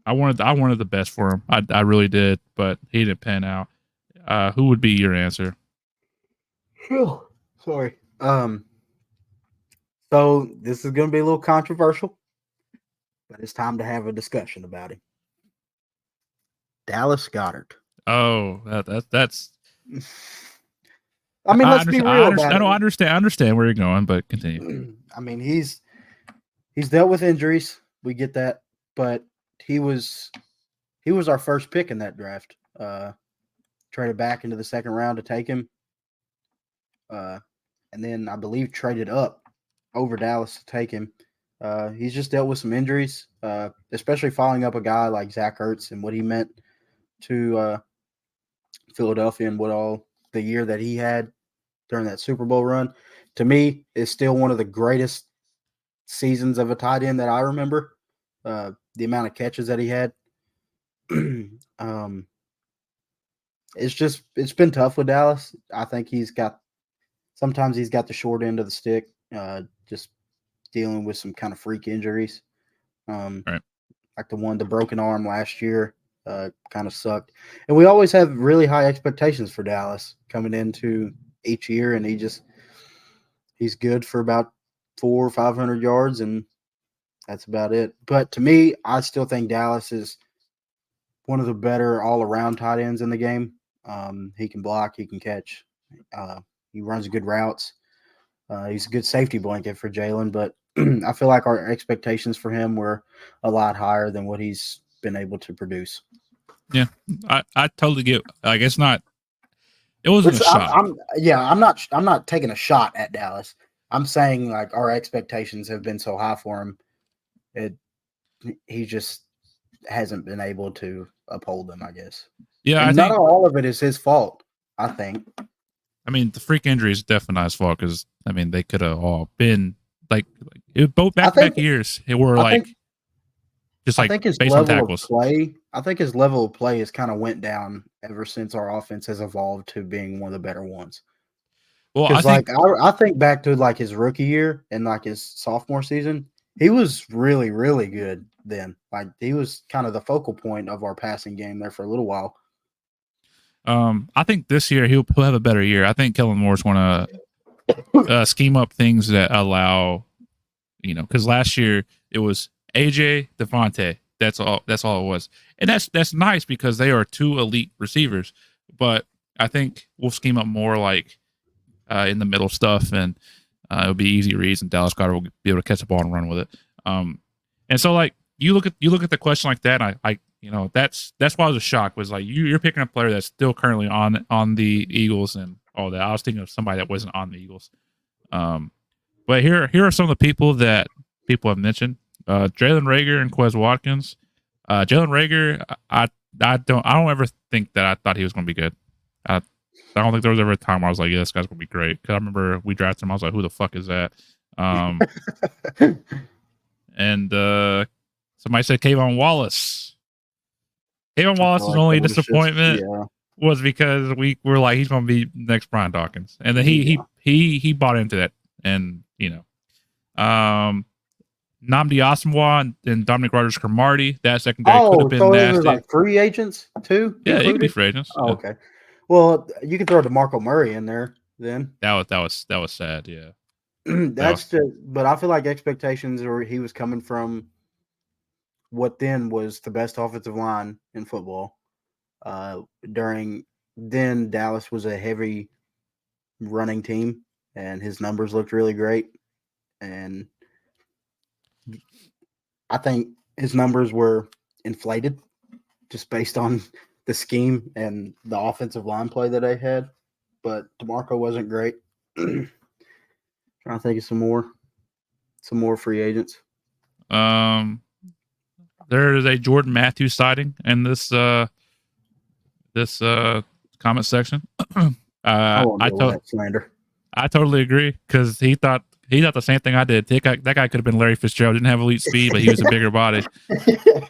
I wanted the best for him. I really did, but he didn't pan out. Who would be your answer? Sorry. So this is going to be a little controversial, but it's time to have a discussion about him. Dallas Goedert. Oh, that's. I mean, let's be real. I understand where you're going, but continue. I mean, he's dealt with injuries. We get that, but he was our first pick in that draft. Traded back into the second round to take him, and then I believe traded up over Dallas to take him. He's just dealt with some injuries, especially following up a guy like Zach Ertz and what he meant to Philadelphia and what all the year that he had during that Super Bowl run. To me, is still one of the greatest seasons of a tight end that I remember. The amount of catches that he had. It's been tough with Dallas. I think sometimes he's got the short end of the stick, just dealing with some kind of freak injuries. Right. Like the broken arm last year kind of sucked. And we always have really high expectations for Dallas coming into each year, and he's good for about 400 or 500 yards, and that's about it. But to me, I still think Dallas is one of the better all-around tight ends in the game. He can block, he can catch, he runs good routes. He's a good safety blanket for Jalen, but I feel like our expectations for him were a lot higher than what he's been able to produce. Yeah, I totally get. Like, it wasn't a shot. I'm not taking a shot at Dallas. I'm saying like our expectations have been so high for him, he just hasn't been able to uphold them, I guess. Yeah, and not all of it is his fault, I think. I mean, the freak injury is definitely not his fault because, I mean, they could have all been both back-to-back years. I think his level on tackles. Of play, I think his level of play has kind of went down ever since our offense has evolved to being one of the better ones. Well, I think back to like his rookie year and like his sophomore season, he was really, really good then. Like, he was kind of the focal point of our passing game there for a little while. I think this year he'll have a better year. I think Kellen Moore's going to scheme up things that allow, because last year it was AJ, Devontae. That's all it was, and that's nice because they are two elite receivers. But I think we'll scheme up more like in the middle stuff, and it'll be easy reads, and Dallas Goedert will be able to catch the ball and run with it. And so like you look at the question like that, and that's why I was a shock, was like you're picking a player that's still currently on the Eagles and all that. I was thinking of somebody that wasn't on the Eagles. But here are some of the people that people have mentioned: Jalen Reagor and Quez Watkins. Jalen Reagor, I don't ever think that I thought he was going to be good. I don't think there was ever a time where I was like, yeah, this guy's going to be great. Because I remember we drafted him. I was like, who the fuck is that? And somebody said Kayvon Wallace. Kayvon Wallace's only disappointment was because we were like, he's going to be next Brian Dawkins. And then he bought into that. And, Nnamdi Asomugha and Dominic Rodgers-Cromartie, that secondary could have been nasty. Like free agents too? Yeah, it could be free agents. Oh, okay. Well, you can throw DeMarco Murray in there then. That was sad. Yeah. But I feel like expectations were he was coming from what then was the best offensive line in football. During then Dallas was a heavy running team, and his numbers looked really great. And I think his numbers were inflated just based on the scheme and the offensive line play that they had. But DeMarco wasn't great. Trying to think of some more free agents. There is a Jordan Matthews sighting in this comment section. I won't deal with that slander. I totally agree because he thought the same thing I did. That guy could have been Larry Fitzgerald. Didn't have elite speed, but he was a bigger body.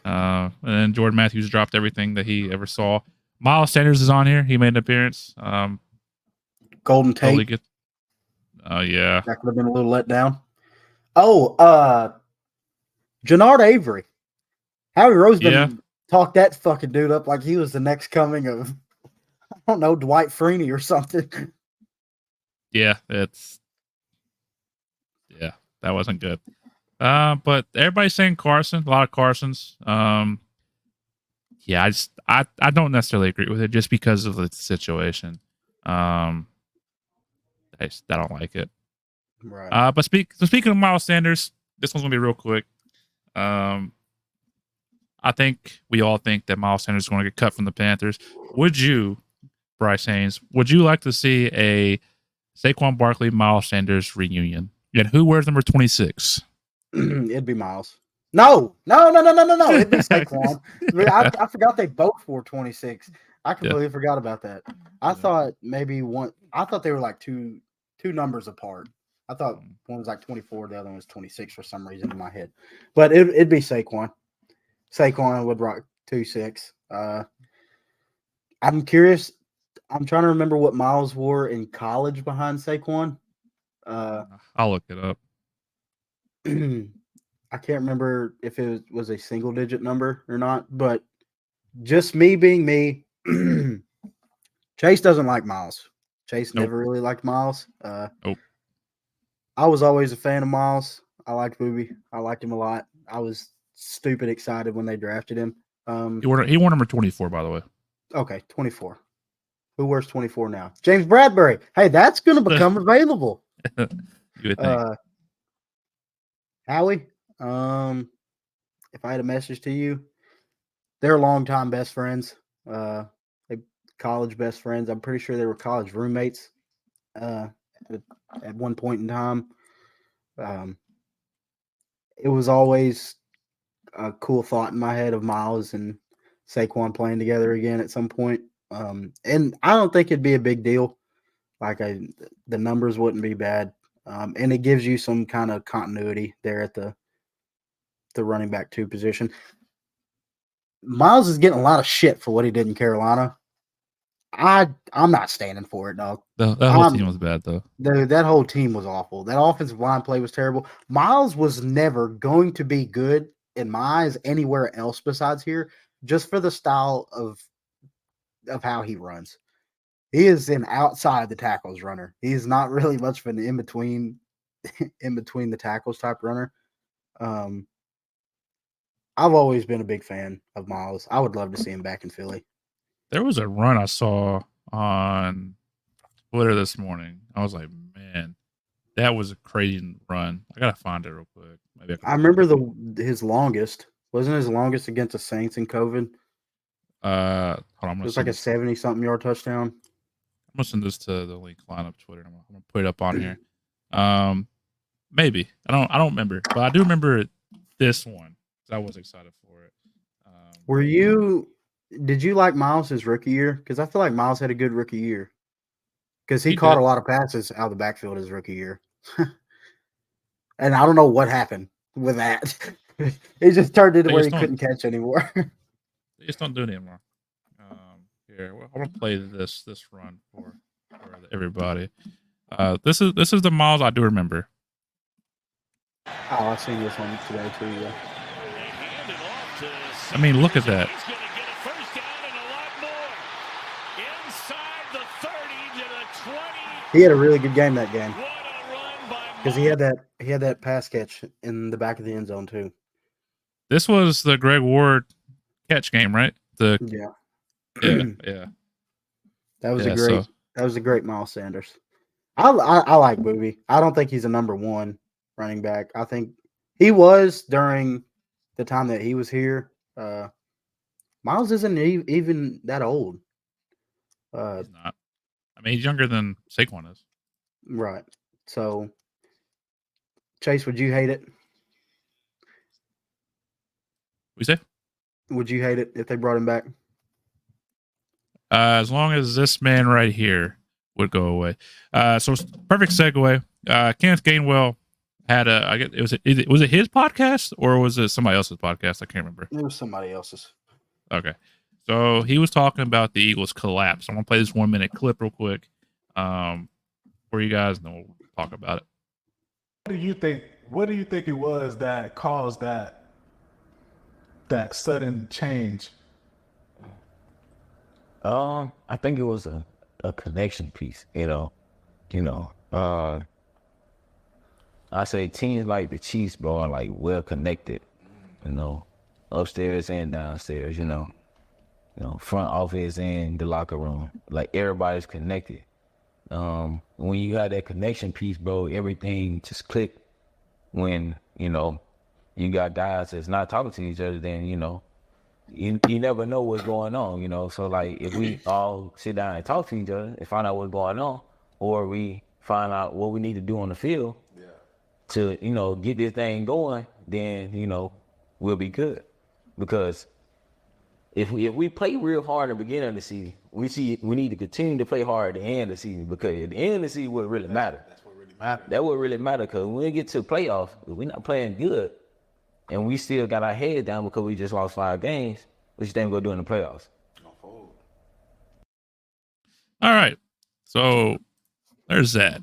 And then Jordan Matthews dropped everything that he ever saw. Miles Sanders is on here. He made an appearance. Golden Tate. Totally good. Oh yeah, That could have been a little let down. Oh, Jannard Avery. Howie Roseman talked that fucking dude up like he was the next coming of, I don't know, Dwight Freeney or something. Yeah, that wasn't good. But everybody's saying Carson, a lot of Carsons. Yeah, I don't necessarily agree with it just because of the situation. I don't like it. Right. But speaking of Miles Sanders, this one's gonna be real quick. I think we all think that Miles Sanders is going to get cut from the Panthers. Would you, Bryce Haynes, would you like to see a Saquon Barkley, Miles Sanders reunion? And who wears number 26? It'd be Miles. No. It'd be Saquon. I forgot they both wore 26. I completely forgot about that. I thought maybe one. I thought they were like two numbers apart. I thought one was like 24, the other one was 26 for some reason in my head. But it'd be Saquon. Saquon would rock 26. I'm curious. I'm trying to remember what Miles wore in college behind Saquon. I'll look it up. I can't remember if it was a single-digit number or not, but just me being me, Chase doesn't like Miles. Chase never really liked Miles. Nope. I was always a fan of Miles. I liked Booby. I liked him a lot. I was stupid excited when they drafted him. He wore number 24, by the way. Okay, 24. Who wears 24 now? James Bradbury. Hey, that's going to become available. You would think. Howie, if I had a message to you, they're longtime best friends. College best friends. I'm pretty sure they were college roommates at one point in time. It was always a cool thought in my head of Miles and Saquon playing together again at some point. And I don't think it'd be a big deal. The numbers wouldn't be bad. And it gives you some kind of continuity there at the running back 2 position. Miles is getting a lot of shit for what he did in Carolina. I'm not standing for it, dog. That whole team was bad, though. That whole team was awful. That offensive line play was terrible. Miles was never going to be good in my eyes anywhere else besides here, just for the style of how he runs. He is an outside the tackles runner. He's not really much of an in between the tackles type runner. I've always been a big fan of Miles. I would love to see him back in Philly. There was a run I saw on Twitter this morning. I was like, man, that was a crazy run. I gotta find it real quick. Maybe I remember his longest. Wasn't his longest against the Saints in COVID? Hold on. It was like a 70-something yard touchdown. I'm gonna send this to the Linc Lineup Twitter. I'm gonna put it up on here. Maybe I don't remember, but I do remember this one because I was excited for it. Did you like Miles his rookie year? Because I feel like Miles had a good rookie year. Because he caught a lot of passes out of the backfield his rookie year. And I don't know what happened with that. It just turned into where he couldn't catch anymore. They just don't do it anymore. Here, I want to play this run for everybody. This is the Miles I do remember. Oh, I've seen this one today too. Yeah. I mean, look at that. He's going to get a first down and a lot more. Inside the He had a really good game that game because he had that pass catch in the back of the end zone too. This was the Greg Ward catch game, right? Yeah. Yeah. That was Yeah, that was a great Miles Sanders. I like Booby. I don't think he's a number one running back. I think he was during the time that he was here. Miles isn't even that old. He's not. I mean, he's younger than Saquon is. Right. So, Chase, would you hate it? We say? Would you hate it if they brought him back? As long as this man right here would go away. So perfect segue. Kenneth Gainwell had I guess was it his podcast or was it somebody else's podcast? I can't remember. It was somebody else's. Okay. So he was talking about the Eagles collapse. I'm gonna play this 1 minute clip real quick. For you guys, and then we'll talk about it. What do you think it was that caused that sudden change? I think it was a connection piece, I say teams like the Chiefs, bro, are like well connected, upstairs and downstairs, front office and the locker room. Like everybody's connected. When you got that connection piece, bro, everything just clicked. When, you got guys that's not talking to each other, then, you never know what's going on, So like if we all sit down and talk to each other and find out what's going on, or we find out what we need to do on the field to, get this thing going, then, we'll be good. Because if we play real hard at the beginning of the season, we need to continue to play hard at the end of the season, because at the end of the season would really matter. That's what really matters. That would really matter, because when we get to the playoffs, if we're not playing good and we still got our head down because we just lost 5 games, what you think we're going to do in the playoffs? All right. So there's that.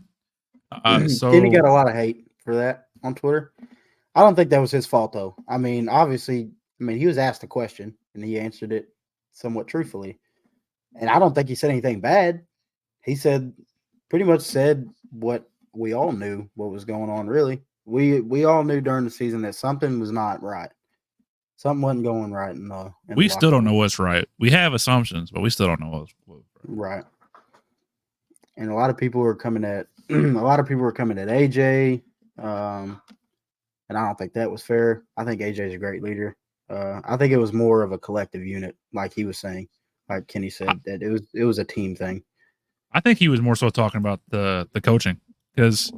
So Kenny got a lot of hate for that on Twitter. I don't think that was his fault, though. I mean, obviously, he was asked a question and he answered it somewhat truthfully. And I don't think he said anything bad. He pretty much said what we all knew what was going on, really. We all knew during the season that something was not right. Something wasn't going right we still don't know what's right. We have assumptions, but we still don't know what's right. And a lot of people were coming at AJ. And I don't think that was fair. I think AJ's a great leader. I think it was more of a collective unit, like he was saying, like Kenny said, that it was a team thing. I think he was more so talking about the coaching, because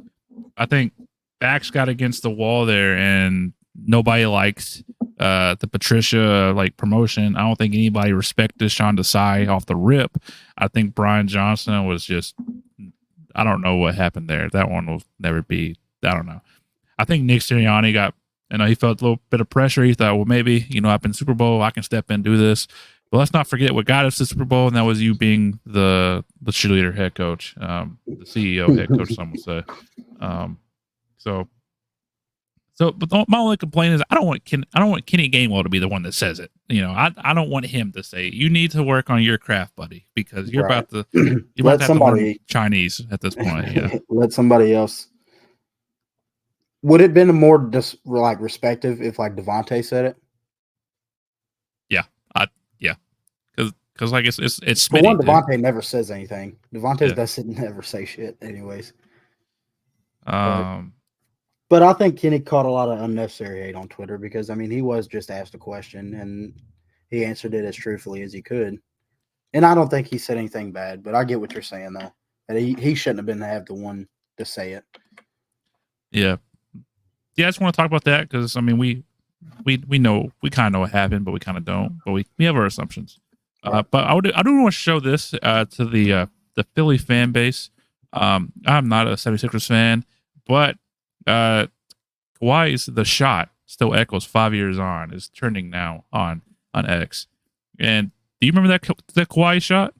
I think backs got against the wall there, and nobody liked the Patricia promotion. I don't think anybody respected Sean Desai off the rip. I think Brian Johnson was just, I don't know what happened there. That one will never be. I don't know. I think Nick Sirianni he felt a little bit of pressure. He thought, well, maybe, I've been Super Bowl, I can step in and do this. But let's not forget what got us to Super Bowl, and that was you being the cheerleader head coach, the CEO head coach, some would say. But my only complaint is I don't want Kenny Gainwell to be the one that says it. I don't want him to say, you need to work on your craft, buddy, because you're about to have to learn Chinese at this point. Yeah. Let somebody else. Would it have been more respective if Devontae said it? Because it's Smitty. For one, Devontae never says anything. Devontae doesn't never say shit, anyways. But I think Kenny caught a lot of unnecessary hate on Twitter because he was just asked a question and he answered it as truthfully as he could. And I don't think he said anything bad, but I get what you're saying though. That he shouldn't have been the one to say it. Yeah. Yeah, I just want to talk about that because we know, we kind of know what happened, but we kind of don't. But we have our assumptions. Right. But I do want to show this to the Philly fan base. I'm not a 76ers fan, but Kawhi's The Shot still echoes 5 years on, is trending now on X. And do you remember that Kawhi shot?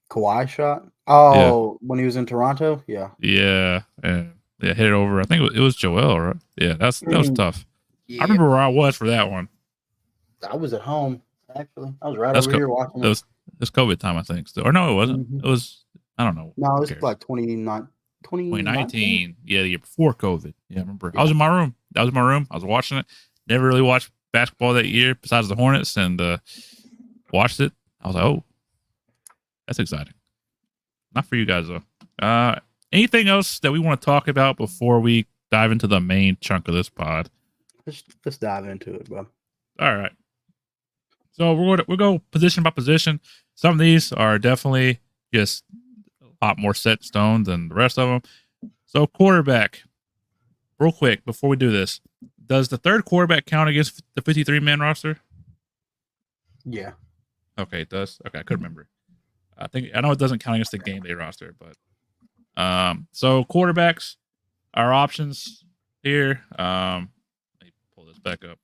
Kawhi shot? Oh, yeah. When he was in Toronto? Yeah. Yeah. And hit it over. I think it was Joel, right? Yeah, that was tough. Yeah. I remember where I was for that one. I was at home, actually. I was over here watching it. It was COVID time, I think. Still. Or no, it wasn't. Mm-hmm. I don't know. No, Who it's cares? like 2019. 2019. Yeah, the year before COVID. Yeah, I remember. Yeah. I was in my room. I was watching it. Never really watched basketball that year besides the Hornets, and watched it. I was like, oh, that's exciting. Not for you guys though. Anything else that we want to talk about before we dive into the main chunk of this pod? Let's dive into it, bro. All right. So we'll go position by position. Some of these are definitely just a lot more set stone than the rest of them. So quarterback, real quick before we do this, does the third quarterback count against the 53-man roster? Yeah. Okay, it does. Okay, I couldn't remember. I know it doesn't count against the game day roster, but so quarterbacks, our options here. Let me pull this back up.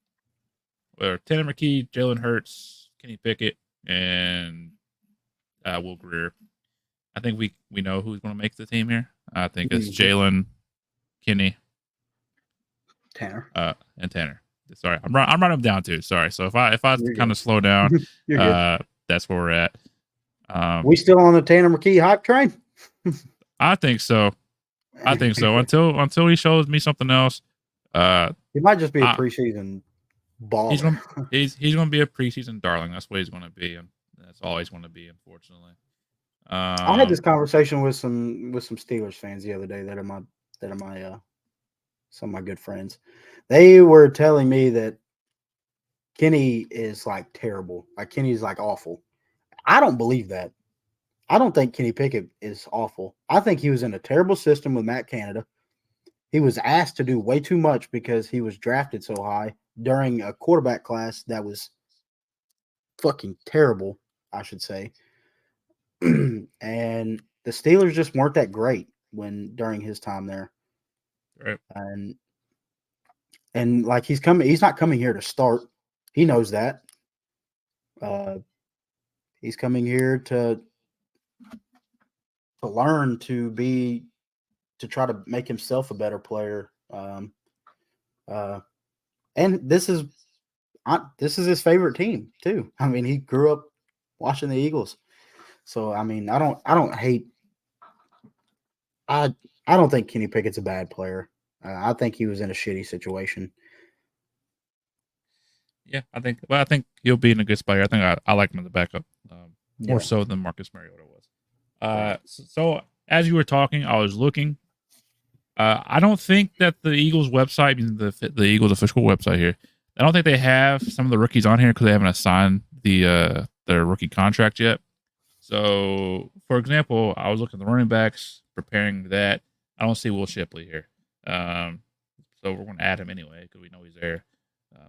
Or Tanner McKee, Jalen Hurts, Kenny Pickett, and Will Grier. I think we know who's going to make the team here. I think it's Jalen, Kenny, Tanner, and Tanner. Sorry, I'm writing them down too. Sorry. So if I kind of slow down, that's where we're at. We still on the Tanner McKee hype train? I think so. Until he shows me something else. He might just be a preseason baller. He's gonna be a preseason darling. That's what he's gonna be, and that's all he's gonna be, unfortunately. I had this conversation with some Steelers fans the other day that are my some of my good friends. They were telling me that Kenny is like terrible. Like Kenny's like awful. I don't believe that. I don't think Kenny Pickett is awful. I think he was in a terrible system with Matt Canada. He was asked to do way too much because he was drafted so high during a quarterback class that was fucking terrible, I should say. And the Steelers just weren't that great during his time there. Right. And like he's not coming here to start. He knows that. He's coming here to learn to try to make himself a better player. And this is his favorite team too. I mean, he grew up watching the Eagles. So I mean, I don't think Kenny Pickett's a bad player. I think he was in a shitty situation. Yeah, I think he'll be in a good spot here. I think I like him in the backup more so than Marcus Mariota was. So as you were talking, I was looking. I don't think that the Eagles website, the Eagles official website here, I don't think they have some of the rookies on here because they haven't assigned their rookie contract yet. So, for example, I was looking at the running backs, preparing that. I don't see Will Shipley here. So we're going to add him anyway because we know he's there.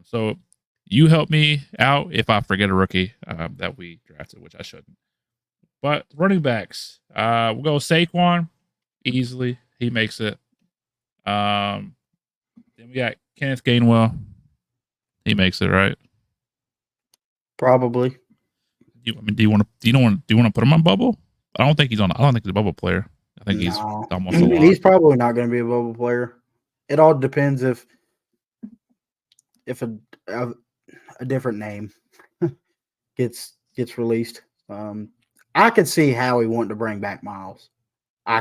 So you help me out if I forget a rookie that we drafted, which I shouldn't. But running backs, we'll go Saquon easily. He makes it. Then we got Kenneth Gainwell. He makes it, right? Probably. Do you want to put him on bubble? I don't think he's a bubble player. I think he's almost a lot. He's probably not going to be a bubble player. It all depends if a different name gets released. I could see how he wanted to bring back Miles. I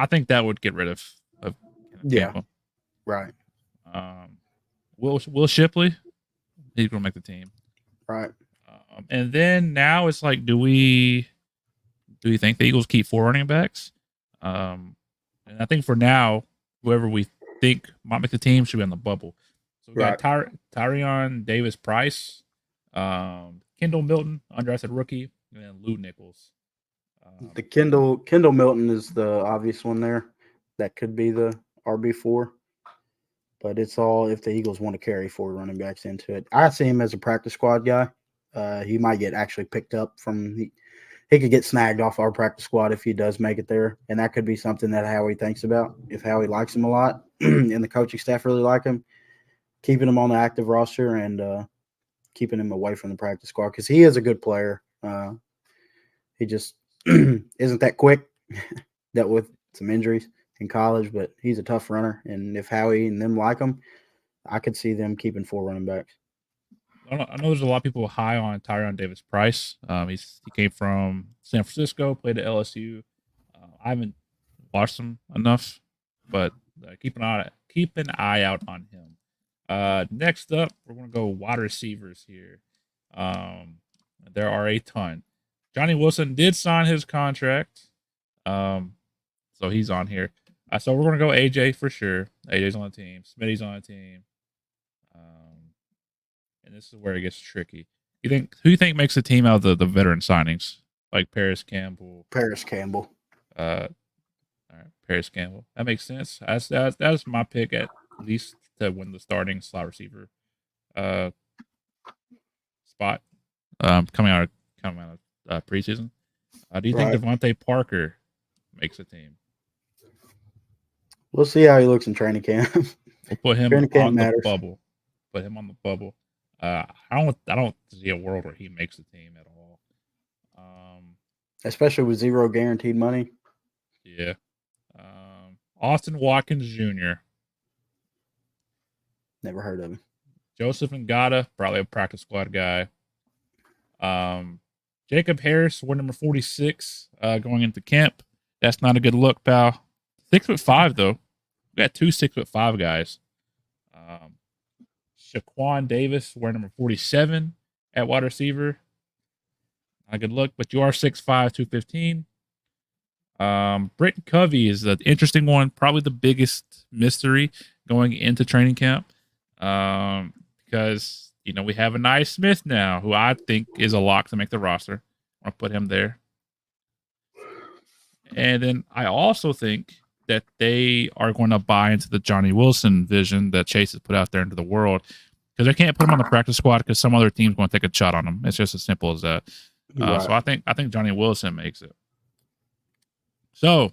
think that would get rid of yeah, right. Will Shipley, he's gonna make the team, right? And then now it's like, do we think the Eagles keep 4 running backs? And I think for now, whoever we think might make the team should be on the bubble. So we got Tyrion Davis Price, Kendall Milton, undrafted rookie, and then Lou Nichols. The Kendall Milton is the obvious one there. That could be the RB4. But it's all if the Eagles want to carry 4 running backs into it. I see him as a practice squad guy. He might get actually picked up he could get snagged off our practice squad if he does make it there. And that could be something that Howie thinks about. If Howie likes him a lot and the coaching staff really like him, keeping him on the active roster and keeping him away from the practice squad because he is a good player. He just isn't that quick, dealt with some injuries in college, but he's a tough runner. And if Howie and them like him, I could see them keeping 4 running backs. I know there's a lot of people high on Tyrion Davis Price. He came from San Francisco, played at LSU. I haven't watched him enough, but keep an eye out on him. Next up, we're gonna go wide receivers here. There are a ton. Johnny Wilson did sign his contract, so he's on here. So we're gonna go AJ for sure. AJ's on the team. Smitty's on the team. And this is where it gets tricky. Who do you think makes the team out of the veteran signings? Like Paris Campbell. All right, Paris Campbell. That makes sense. That's my pick at least to win the starting slot receiver spot. Coming out of preseason. Do you think Devontae Parker makes the team? We'll see how he looks in training camp. We'll put him Training on matters. the bubble. Put him on the bubble. I don't see a world where he makes the team at all. Especially with zero guaranteed money. Yeah. Austin Watkins Jr. Never heard of him. Joseph Ngata, probably a practice squad guy. Jacob Harris, we're number 46, going into camp. That's not a good look, pal. 6'5" though. We got 2 6'5" guys. Shaquan Davis, we're number 47 at wide receiver. Not a good look, but you are 6'5", 215. Britton Covey is an interesting one, probably the biggest mystery going into training camp. Because we have Anais Smith now, who I think is a lock to make the roster. I'll put him there. And then I also think that they are going to buy into the Johnny Wilson vision that Chase has put out there into the world, because they can't put him on the practice squad because some other team's going to take a shot on him. It's just as simple as that. Right. So I think Johnny Wilson makes it. So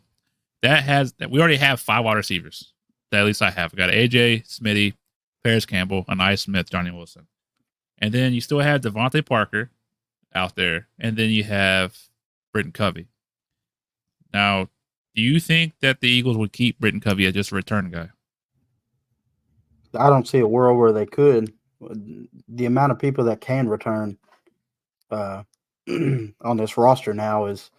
we already have 5 wide receivers. That at least I have. We got AJ, Smitty, Paris Campbell, Anais Smith, Johnny Wilson. And then you still have Devontae Parker out there. And then you have Britton Covey. Now, do you think that the Eagles would keep Britton Covey as just a return guy? I don't see a world where they could. The amount of people that can return on this roster now is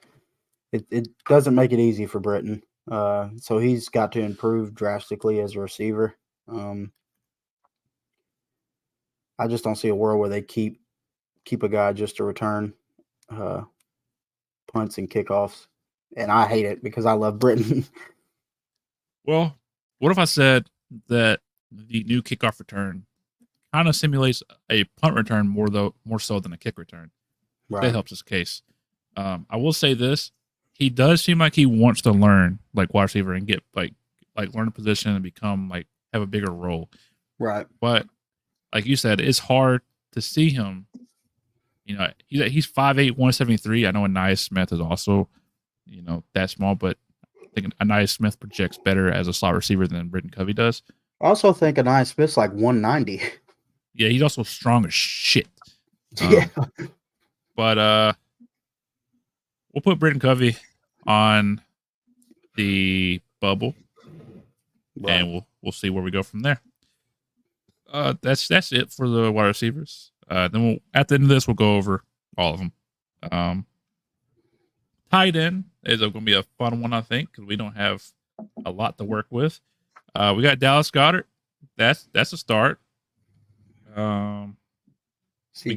it doesn't make it easy for Britton. So he's got to improve drastically as a receiver. I just don't see a world where they keep a guy just to return punts and kickoffs. And I hate it because I love Britton. Well, what if I said that the new kickoff return kind of simulates a punt return more so than a kick return? Right. That helps his case. I will say this: he does seem like he wants to learn like wide receiver and get like learn a position and become have a bigger role. Right. But like you said, it's hard to see him. He's 5'8", 173. I know Anais Smith is also that small, but I think Anais Smith projects better as a slot receiver than Britton Covey does. I also think Anais Smith's like 190. Yeah, he's also strong as shit. Yeah. But we'll put Britton Covey on the bubble, Right. and we'll see where we go from there. That's it for the wide receivers. Then at the end of this, we'll go over all of them. Tight end is going to be a fun one, I think, because we don't have a lot to work with. We got Dallas Goedert. That's a start. CJ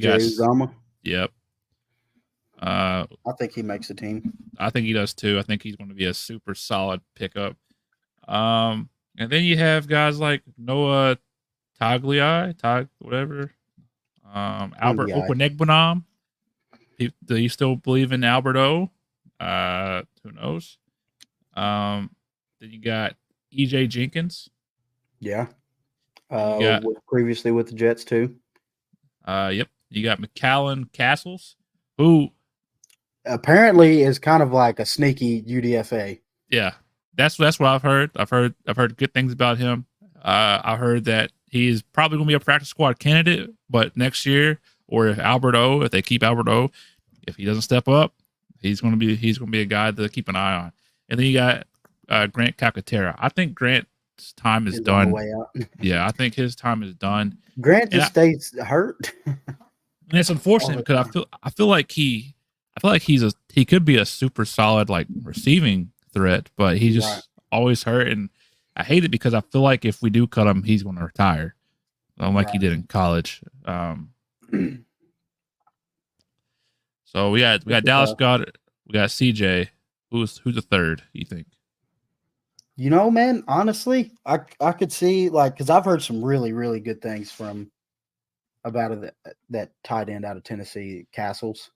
got- Uzomah. Yep. I think he makes the team. I think he does too. I think he's going to be a super solid pickup. And then you have guys like Noah whatever. Albert Okwenegbunam. Do you still believe in Albert O? Who knows? Then you got EJ Jenkins. Yeah. Previously with the Jets too. Yep. You got McCallan Castles, who Apparently is kind of like a sneaky UDFA. yeah, that's what I've heard. I've heard good things about him. I heard that he's probably going to be a practice squad candidate, but next year, or if they keep Albert O, if he doesn't step up, he's going to be a guy to keep an eye on. And then you got Grant Calcaterra. I think Grant's time is done. On the way out. Yeah, I think his time is done. Grant just stays hurt. And it's unfortunate because I feel like he could be a super solid receiving threat, but he just always hurt. And I hate it because I feel like if we do cut him, he's going to retire, like he did in college. So we got Dallas Goedert, we got CJ. Who's the third, you think? You know, man, honestly, I could see, like, because I've heard some really, really good things from about that tight end out of Tennessee, Castles.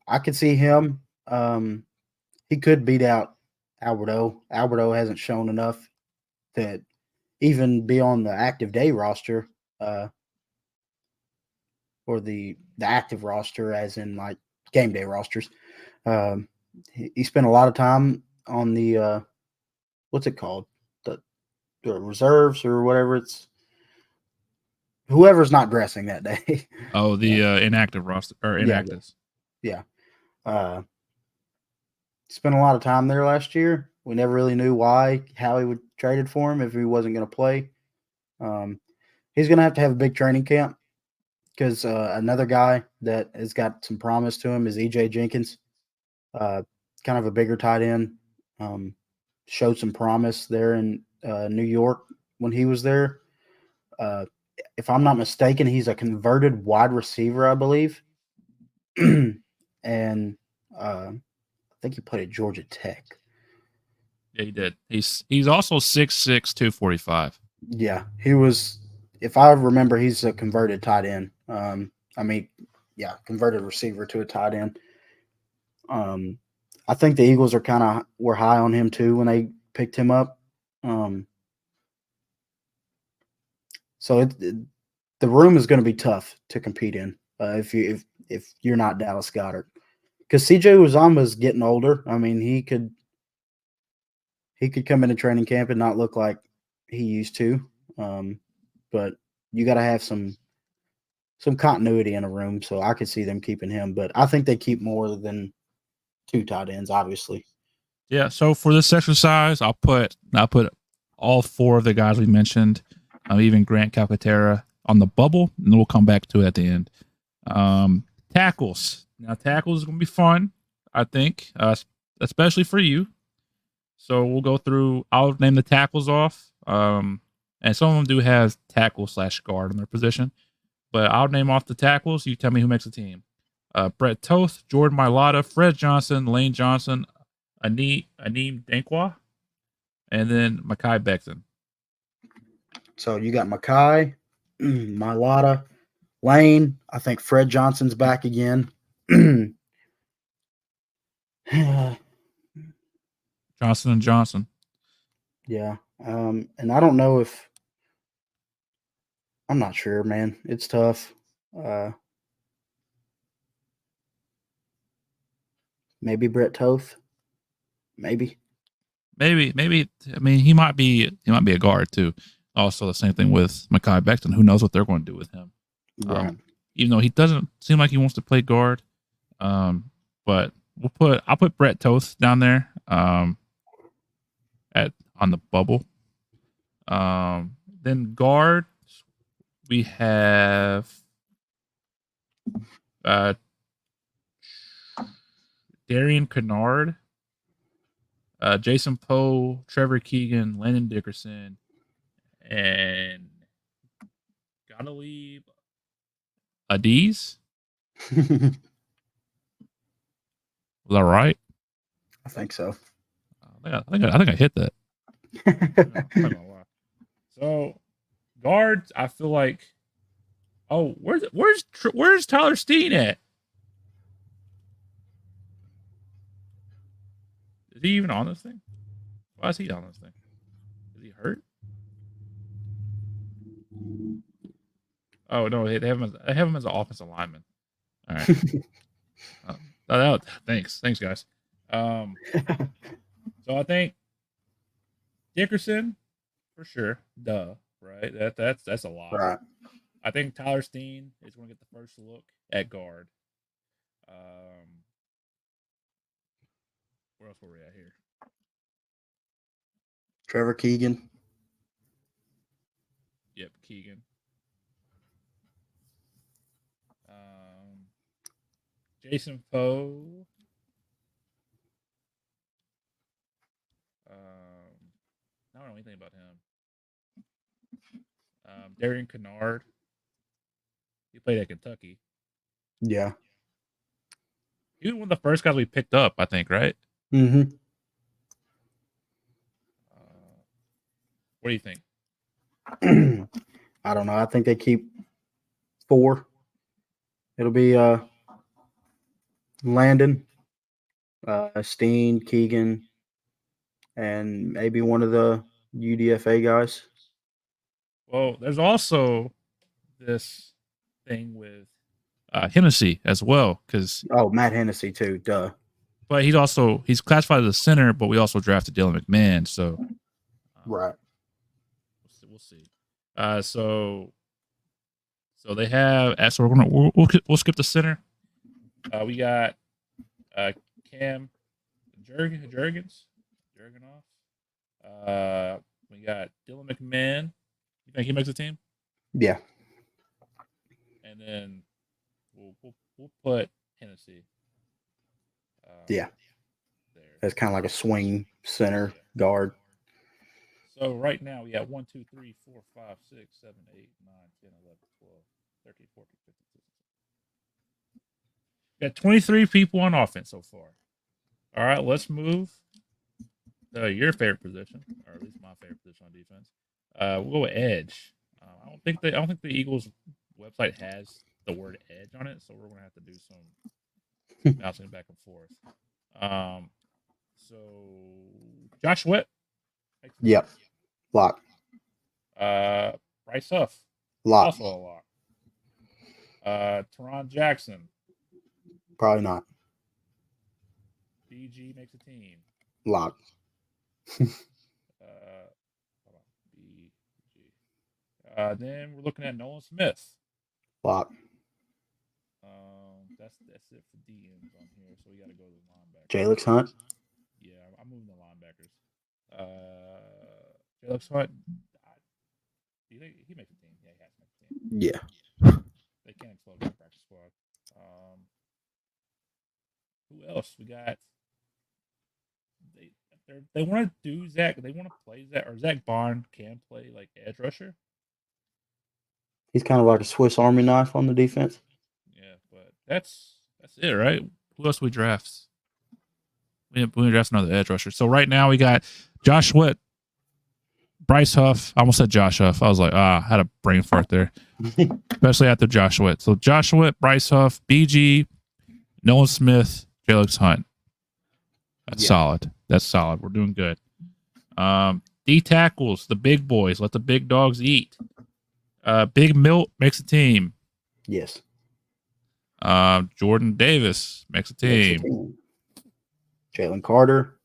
I could see him. He could beat out Alberto. Alberto hasn't shown enough to even be on the active day roster, or the active roster, as in like game day rosters. He spent a lot of time on the what's it called, the reserves or whatever. It's whoever's not dressing that day. Oh, the inactive roster or inactives. Yeah. Spent a lot of time there last year. We never really knew how he would traded for him if he wasn't going to play. He's going to have a big training camp because another guy that has got some promise to him is EJ Jenkins, kind of a bigger tight end. Showed some promise there in New York when he was there. If I'm not mistaken, he's a converted wide receiver, I believe. And I think he played at Georgia Tech. Yeah, he did. He's also 6'6", 245. Yeah, he was. If I remember, he's a converted tight end. Converted receiver to a tight end. I think the Eagles were high on him too when they picked him up. So the room is going to be tough to compete in if you're not Dallas Goedert, because CJ Uzomah's getting older. I mean, he could come into training camp and not look like he used to, but you got to have some continuity in a room. So I could see them keeping him, but I think they keep more than 2 tight ends, obviously. Yeah. So for this exercise, I'll put all 4 of the guys we mentioned, even Grant Calcaterra, on the bubble, and then we'll come back to it at the end. Tackles. Now, tackles is going to be fun, I think, especially for you. So we'll go through. I'll name the tackles off, and some of them do have tackle/guard in their position. But I'll name off the tackles. You tell me who makes the team. Brett Toth, Jordan Mailata, Fred Johnson, Lane Johnson, Aneem Dankwa, and then Mekhi Becton. So you got Mekhi, Mailata, Lane. I think Fred Johnson's back again. Johnson and Johnson. Yeah. And I don't know if I'm not sure, man. It's tough. Maybe Brett Toth. Maybe. I mean, he might be a guard too. Also, the same thing with Mekhi Becton. Who knows what they're going to do with him? Right. Even though he doesn't seem like he wants to play guard. But I'll put Brett Toth down there. On the bubble. Then guard, we have Darian Kennard, Jason Poe, Trevor Keegan, Landon Dickerson, and gotta leave Adiz. Was that right? I think so. I think I hit that. I'm not gonna lie. So guards, I feel like. Oh, where's Tyler Steen at? Is he even on this thing? Why is he on this thing? Is he hurt? Oh no, they have him as an offensive lineman. All right. Thanks guys. So I think Dickerson for sure. Duh, right? That's a lot. Right. I think Tyler Steen is going to get the first look at guard. Where else were we at here? Trevor Keegan. Yep, Keegan. Jason Poe. don't know anything about him. Darian Kennard. He played at Kentucky. Yeah. He was one of the first guys we picked up, I think, right? Mm-hmm. What do you think? I don't know. I think they keep 4. It'll be Landon, Steen, Keegan, and maybe one of the UDFA guys. Well, there's also this thing with Hennessy as well, because Matt Hennessy too. Duh. but he's classified as a center, but we also drafted Dylan McMahon, so Right. we'll see. So they have. So we'll skip the center. We got Cam Jurgens. We got Dylan McMahon. You think he makes the team? Yeah. And then we'll put Hennessy. Yeah. There. That's kind of like a swing center guard. So right now we got 1, 2, 3, 4, 5, 6, 7, 8, 9, 10, 11, 12, 13, 14, 15, 16. We got 23 people on offense so far. All right, let's move to your favorite position, or at least my favorite position on defense. We'll go with edge. I don't think the Eagles website has the word edge on it, so we're gonna have to do some bouncing back and forth. So Josh Sweat. Yep. Lock. Bryce Huff. Lock. Also a lock. Teron Jackson. Probably not. BG makes a team. Lock. Hold on. BG. Then we're looking at Nolan Smith. Lock. That's it for DMs on here, so we got to go to the linebackers. Jalix Hunt. Yeah, I'm moving the linebackers. Jalix Hunt. Do you think he makes a team? Yeah, he has to make a team. Yeah. They can't explode the practice squad. Who else? We got. They want to do Zach. They want to play Zach, or Zach Barn can play like edge rusher. He's kind of like a Swiss Army knife on the defense. Yeah, but that's it, right? Who else we draft? We didn't draft another edge rusher. So right now we got Josh Sweat, Bryce Huff. I almost said Josh Huff. I was like, I had a brain fart there. Especially after Josh Sweat. So Josh Sweat, Bryce Huff, BG, Nolan Smith, Jalix Hunt. That's solid. That's solid. We're doing good. D tackles, the big boys. Let the big dogs eat. Big Milt makes a team. Yes. Jordan Davis makes a team. Jalen Carter,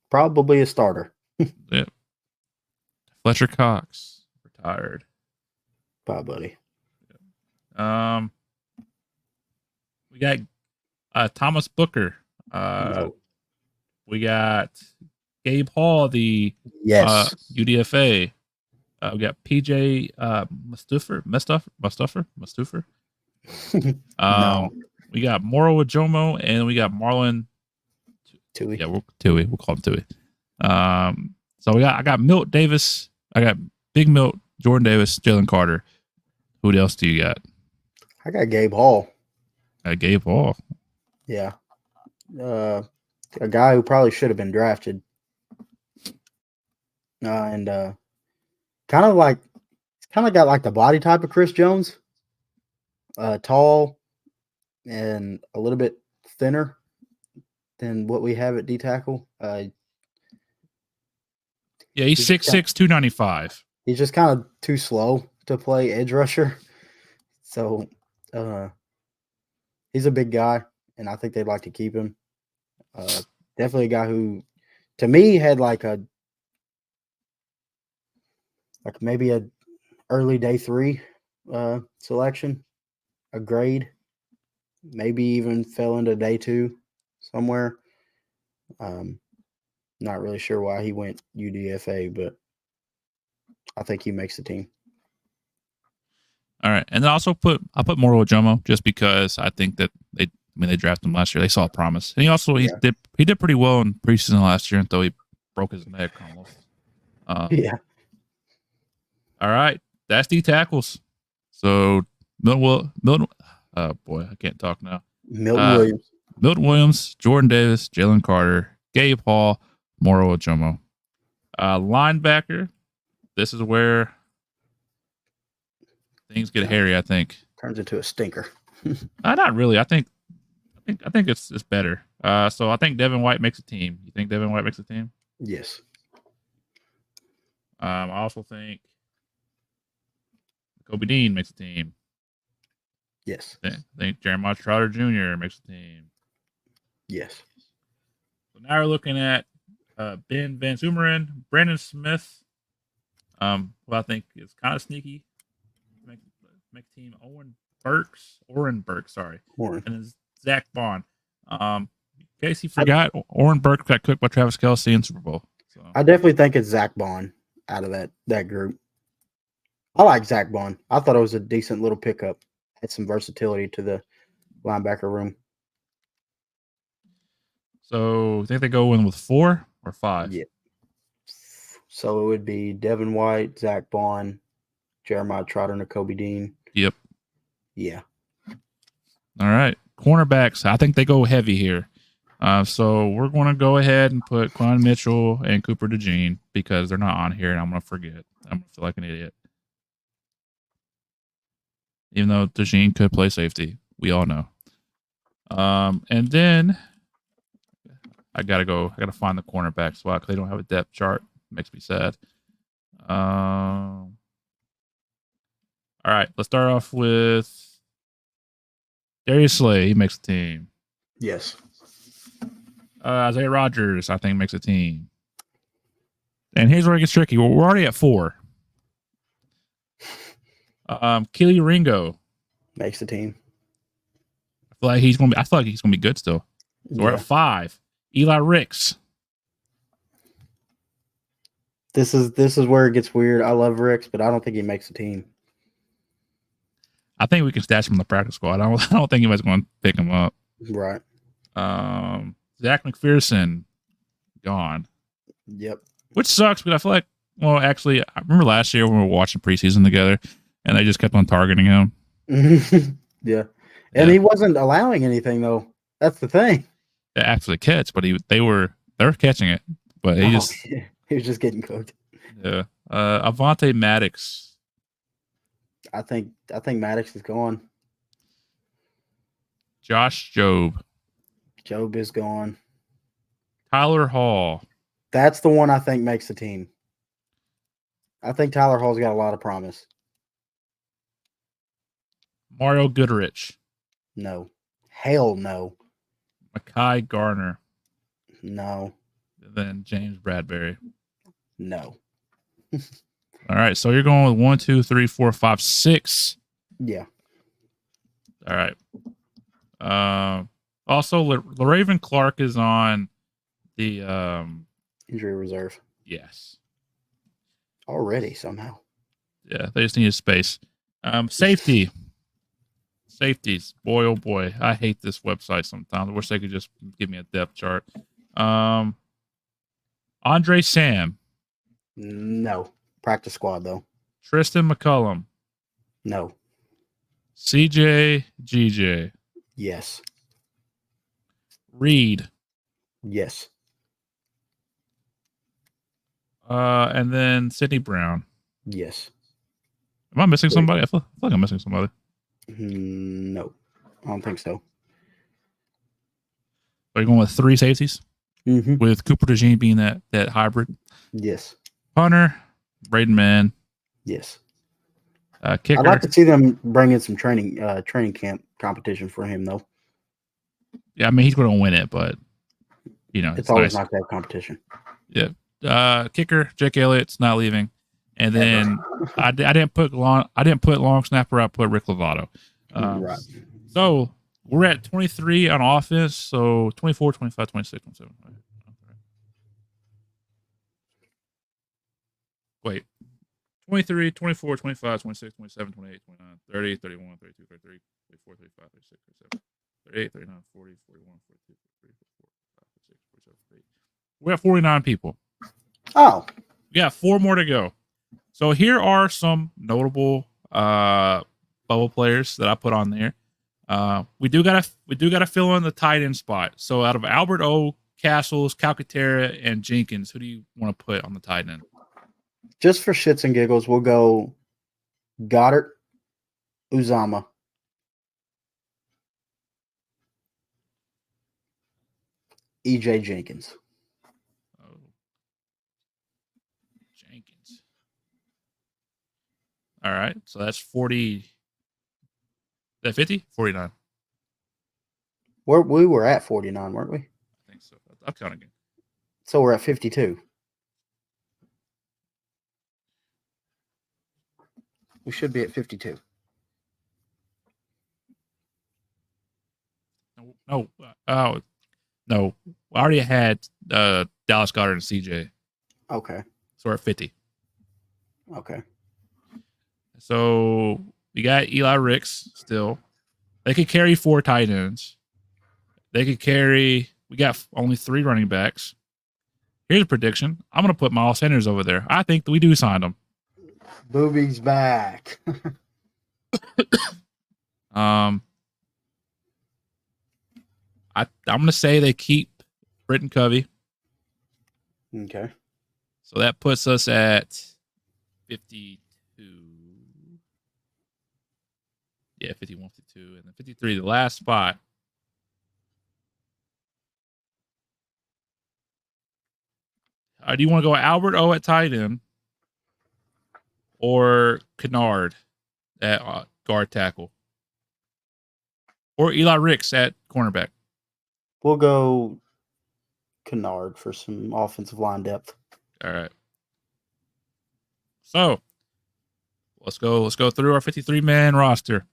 probably a starter. Yep. Fletcher Cox, retired. Bye, buddy. We got Thomas Booker. No. We got Gabe Hall, the Yes. UDFA. We got PJ Mustuffer. No. We got Moro Ajomo, and we got Marlon Tui. Yeah, Tui. We'll call him Tui. So I got Milt Davis. I got Big Milt, Jordan Davis, Jalen Carter. Who else do you got? I got Gabe Hall. Gabe Hall. Yeah. A guy who probably should have been drafted. And kind of got like the body type of Chris Jones. Tall and a little bit thinner than what we have at D tackle. Yeah, he's 6'6", 295. He's just kind of too slow to play edge rusher. So he's a big guy, and I think they'd like to keep him. Definitely a guy who, to me, had maybe a early day 3 selection, a grade, maybe even fell into day 2 somewhere. Not really sure why he went UDFA, but I think he makes the team. All right, and then I put Moro Ajomo just because I think that they drafted him last year. They saw a promise, and he did pretty well in preseason last year until he broke his neck almost. Yeah. All right, that's D tackles. So Milton. Oh boy, I can't talk now. Milton Williams. Milton Williams, Jordan Davis, Jalen Carter, Gabe Hall, Moro Ojomo. Linebacker. This is where things get hairy. I think. Turns into a stinker. Not really. I think it's better. So I think Devin White makes a team. You think Devin White makes a team? Yes. I also think Kobe Dean makes a team. Yes. I think Jeremiah Trotter Jr. makes a team. Yes. So now we're looking at Ben Van Sumeren, Brandon Smith, who I think is kind of sneaky. Make team Oren Burks, sorry. Warren. And then Zach Bond. In case you forgot, Oren Burks got cooked by Travis Kelce in Super Bowl. So. I definitely think it's Zach Bond out of that group. I like Zach Bond. I thought it was a decent little pickup. Had some versatility to the linebacker room. So you think they go in with 4 or 5? Yeah. So it would be Devin White, Zach Bond, Jeremiah Trotter, and Kobe Dean. Yep. Yeah. All right. Cornerbacks. I think they go heavy here. So we're going to go ahead and put Quan Mitchell and Cooper DeJean because they're not on here, and I'm going to forget. I'm going to feel like an idiot. Even though DeJean could play safety. We all know. And then I got to find the cornerback spot because they don't have a depth chart. Makes me sad. All right. Let's start off with Darius Slay. He makes the team. Yes. Isaiah Rodgers, I think, makes a team. And here's where it gets tricky. We're already at 4. Keely Ringo Makes the team. I feel like he's gonna be good still. So we're at 5. Eli Ricks. This is where it gets weird. I love Ricks, but I don't think he makes the team. I think we can stash him in the practice squad. I don't think anybody's going to pick him up. Right. Zach McPherson gone. Yep. Which sucks because I feel like, well, actually, I remember last year when we were watching preseason together, and they just kept on targeting him. Yeah. And he wasn't allowing anything though. That's the thing. They actually catch, but they were catching it, but he was just getting cooked. Yeah. Avante Maddox. I think Maddox is gone. Josh Jobe. Jobe is gone. Tyler Hall. That's the one I think makes the team. I think Tyler Hall's got a lot of promise. Mario Goodrich. No. Hell no. Mekhi Garner. No. And then James Bradbury. No. All right. So you're going with 1, 2, 3, 4, 5, 6. Yeah. All right. Also, LaRaven Clark is on the injury reserve. Yes. Already somehow. Yeah, they just need space. Safety. Safeties. Boy, oh boy. I hate this website sometimes. I wish they could just give me a depth chart. Andre Sam. No. Practice squad, though. Tristan McCullum. No. CJ GJ. Yes. Reed. Yes. And then Sidney Brown. Yes. Am I missing somebody? I feel like I'm missing somebody. No. I don't think so. Are you going with 3 safeties? Mm-hmm. With Cooper DeJean being that hybrid? Yes. Punter, Braden Mann. Yes. Kicker. I'd like to see them bring in some training camp competition for him, though. Yeah, I mean, he's going to win it, but, it's always nice to have competition. Yeah. Kicker, Jake Elliott's not leaving. And then I didn't put long snapper. I put Rick Lovato. Right. So we're at 23 on offense. So 24, 25, 26, 27. Wait. 23, 24, 25, 26, 27, 28, 29, 30, 31, 32, 33, 34, 35, 36, 37, 38, 39, 40, 41, 42, 43, 44, 45, 46, 47, 48. We're at 49 people. Oh. We got 4 more to go. So here are some notable bubble players that I put on there. We do gotta fill in the tight end spot. So out of Albert O, Castles, Calcaterra, and Jenkins, who do you want to put on the tight end? Just for shits and giggles, we'll go Goddard, Uzama. EJ Jenkins. Oh, Jenkins. All right, so that's 40. Is that 50? 49. We were at 49, weren't we? I think so. I'll count again. So we're at 52. We should be at 52. No. No. I already had Dallas Goedert and CJ. Okay. So we're at 50. Okay. So we got Eli Ricks still. They could carry 4 tight ends. They could carry. We got only 3 running backs. Here's a prediction. I'm going to put Miles Sanders over there. I think that we do sign him. Booby's back. I'm going to say they keep Britton Covey. Okay. So that puts us at 52. Yeah, 51, 52. And then 53, the last spot. Do you want to go Albert O at tight end or Kennard at guard tackle? Or Eli Ricks at cornerback? We'll go Kennard for some offensive line depth. All right. So let's go through our 53-man roster.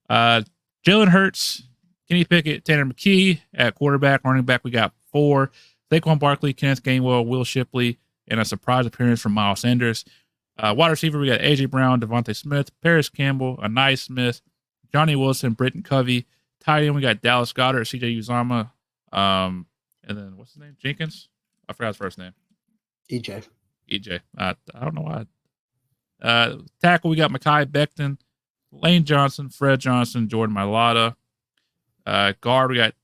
Jalen Hurts, Kenny Pickett, Tanner McKee at quarterback. Running back, we got 4. Saquon Barkley, Kenneth Gainwell, Will Shipley, and a surprise appearance from Miles Sanders. Wide receiver, we got A.J. Brown, Devontae Smith, Paris Campbell, Anai Smith, Johnny Wilson, Britton Covey. Tight end, we got Dallas Goedert, C.J. Uzama, and then what's his name? Jenkins? I forgot his first name. EJ. I don't know why. Tackle, we got Mekhi Becton, Lane Johnson, Fred Johnson, Jordan Mailata. Guard, we got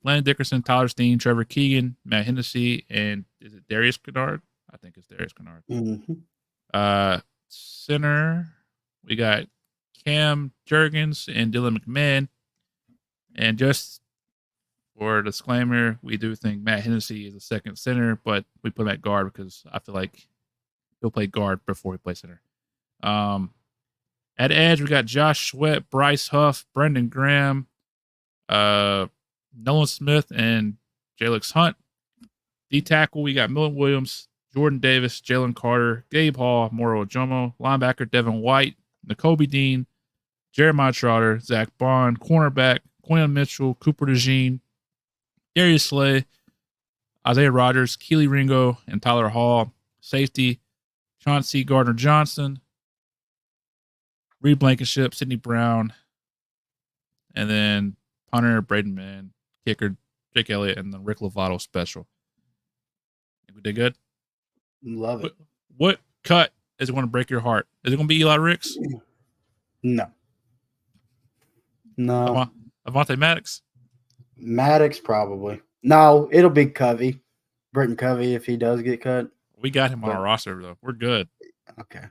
Landon Dickerson, Tyler Steen, Trevor Keegan, Matt Hennessy, and is it Darius Kennard? I think it's Darius Kennard. Mm-hmm. Center, we got Cam Jurgens and Dylan McMahon. And just for a disclaimer, we do think Matt Hennessy is a second center, but we put him at guard because I feel like he'll play guard before he plays center. At edge, we got Josh Sweat, Bryce Huff, Brendan Graham, Nolan Smith, and Jalix Hunt. D-tackle, we got Milton Williams, Jordan Davis, Jalen Carter, Gabe Hall, Moro Ojomo. Linebacker, Devin White, N'Kobe Dean, Jeremiah Trotter, Zach Bond. Cornerback, Quinn Mitchell, Cooper DeJean, Darius Slay, Isaiah Rogers, Keely Ringo, and Tyler Hall. Safety, Chauncey Gardner-Johnson, Reed Blankenship, Sidney Brown, and then punter, Braden Mann, kicker, Jake Elliott, and then Rick Lovato special. Think we did good? Love it. What cut is going to break your heart? Is it going to be Eli Ricks? No. Avonte Maddox? Maddox, probably. No, it'll be Covey. Britton Covey, if he does get cut. We got him on our roster, though. We're good. Okay.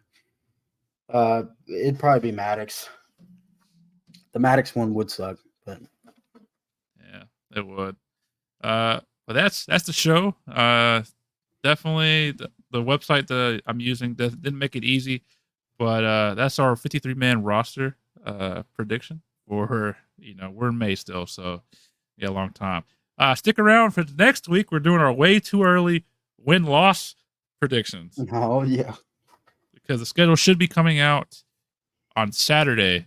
It'd probably be Maddox. The Maddox one would suck, but yeah, it would. But that's the show. Definitely the website that I'm using didn't make it easy, but that's our 53-man roster prediction for we're in May still, so yeah, a long time. Stick around for next week. We're doing our way too early win-loss predictions. Oh yeah, because the schedule should be coming out on Saturday.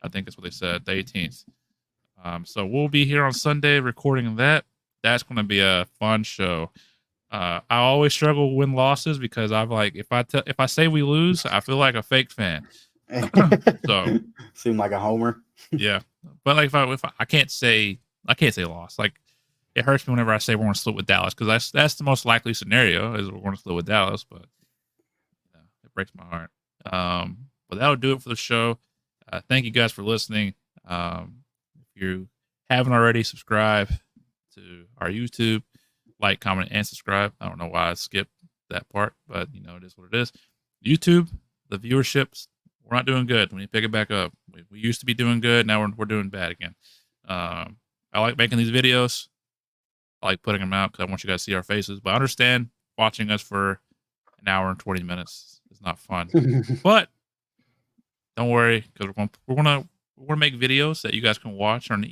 I think that's what they said, the 18th. So we'll be here on Sunday recording that. That's going to be a fun show. I always struggle with win-losses because I'm like, if I say we lose, I feel like a fake fan. So seem like a homer. Yeah, but like if I can't say loss. Like it hurts me whenever I say we're going to split with Dallas because that's the most likely scenario is we're going to split with Dallas. But breaks my heart. But that'll do it for the show. Thank you guys for listening. If you haven't already, subscribe to our YouTube, like, comment, and subscribe. I don't know why I skipped that part, but it is what it is. YouTube, the viewerships, we're not doing good. We need to pick it back up. We used to be doing good. Now we're doing bad again. I like making these videos. I like putting them out because I want you guys to see our faces. But I understand watching us for an hour and 20 minutes is not fun. But don't worry, because we're gonna make videos that you guys can watch and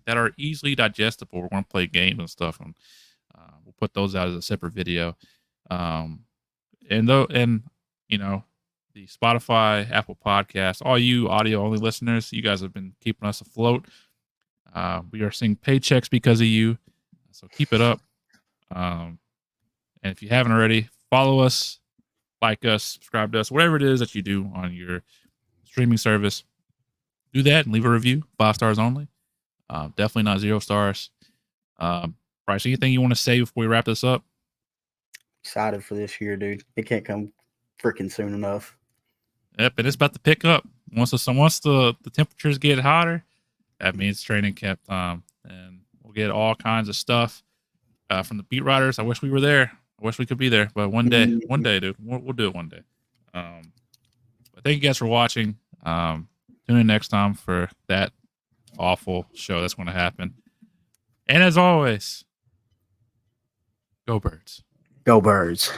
that are easily digestible. We're gonna play games and stuff, and we'll put those out as a separate video. The Spotify, Apple Podcasts, all you audio only listeners, you guys have been keeping us afloat. We are seeing paychecks because of you, so keep it up. And if you haven't already, follow us, like us, subscribe to us, whatever it is that you do on your streaming service. Do that and leave a review. 5 stars only. Definitely not 0 stars. Bryce, anything you want to say before we wrap this up? Excited for this year, dude. It can't come freaking soon enough. Yep, and it's about to pick up. Once the temperatures get hotter, that means training camp time, and we'll get all kinds of stuff from the beat writers. I wish we were there. I wish we could be there, but one day, dude, we'll do it one day. But thank you guys for watching. Tune in next time for that awful show that's going to happen. And as always, go Birds. Go Birds.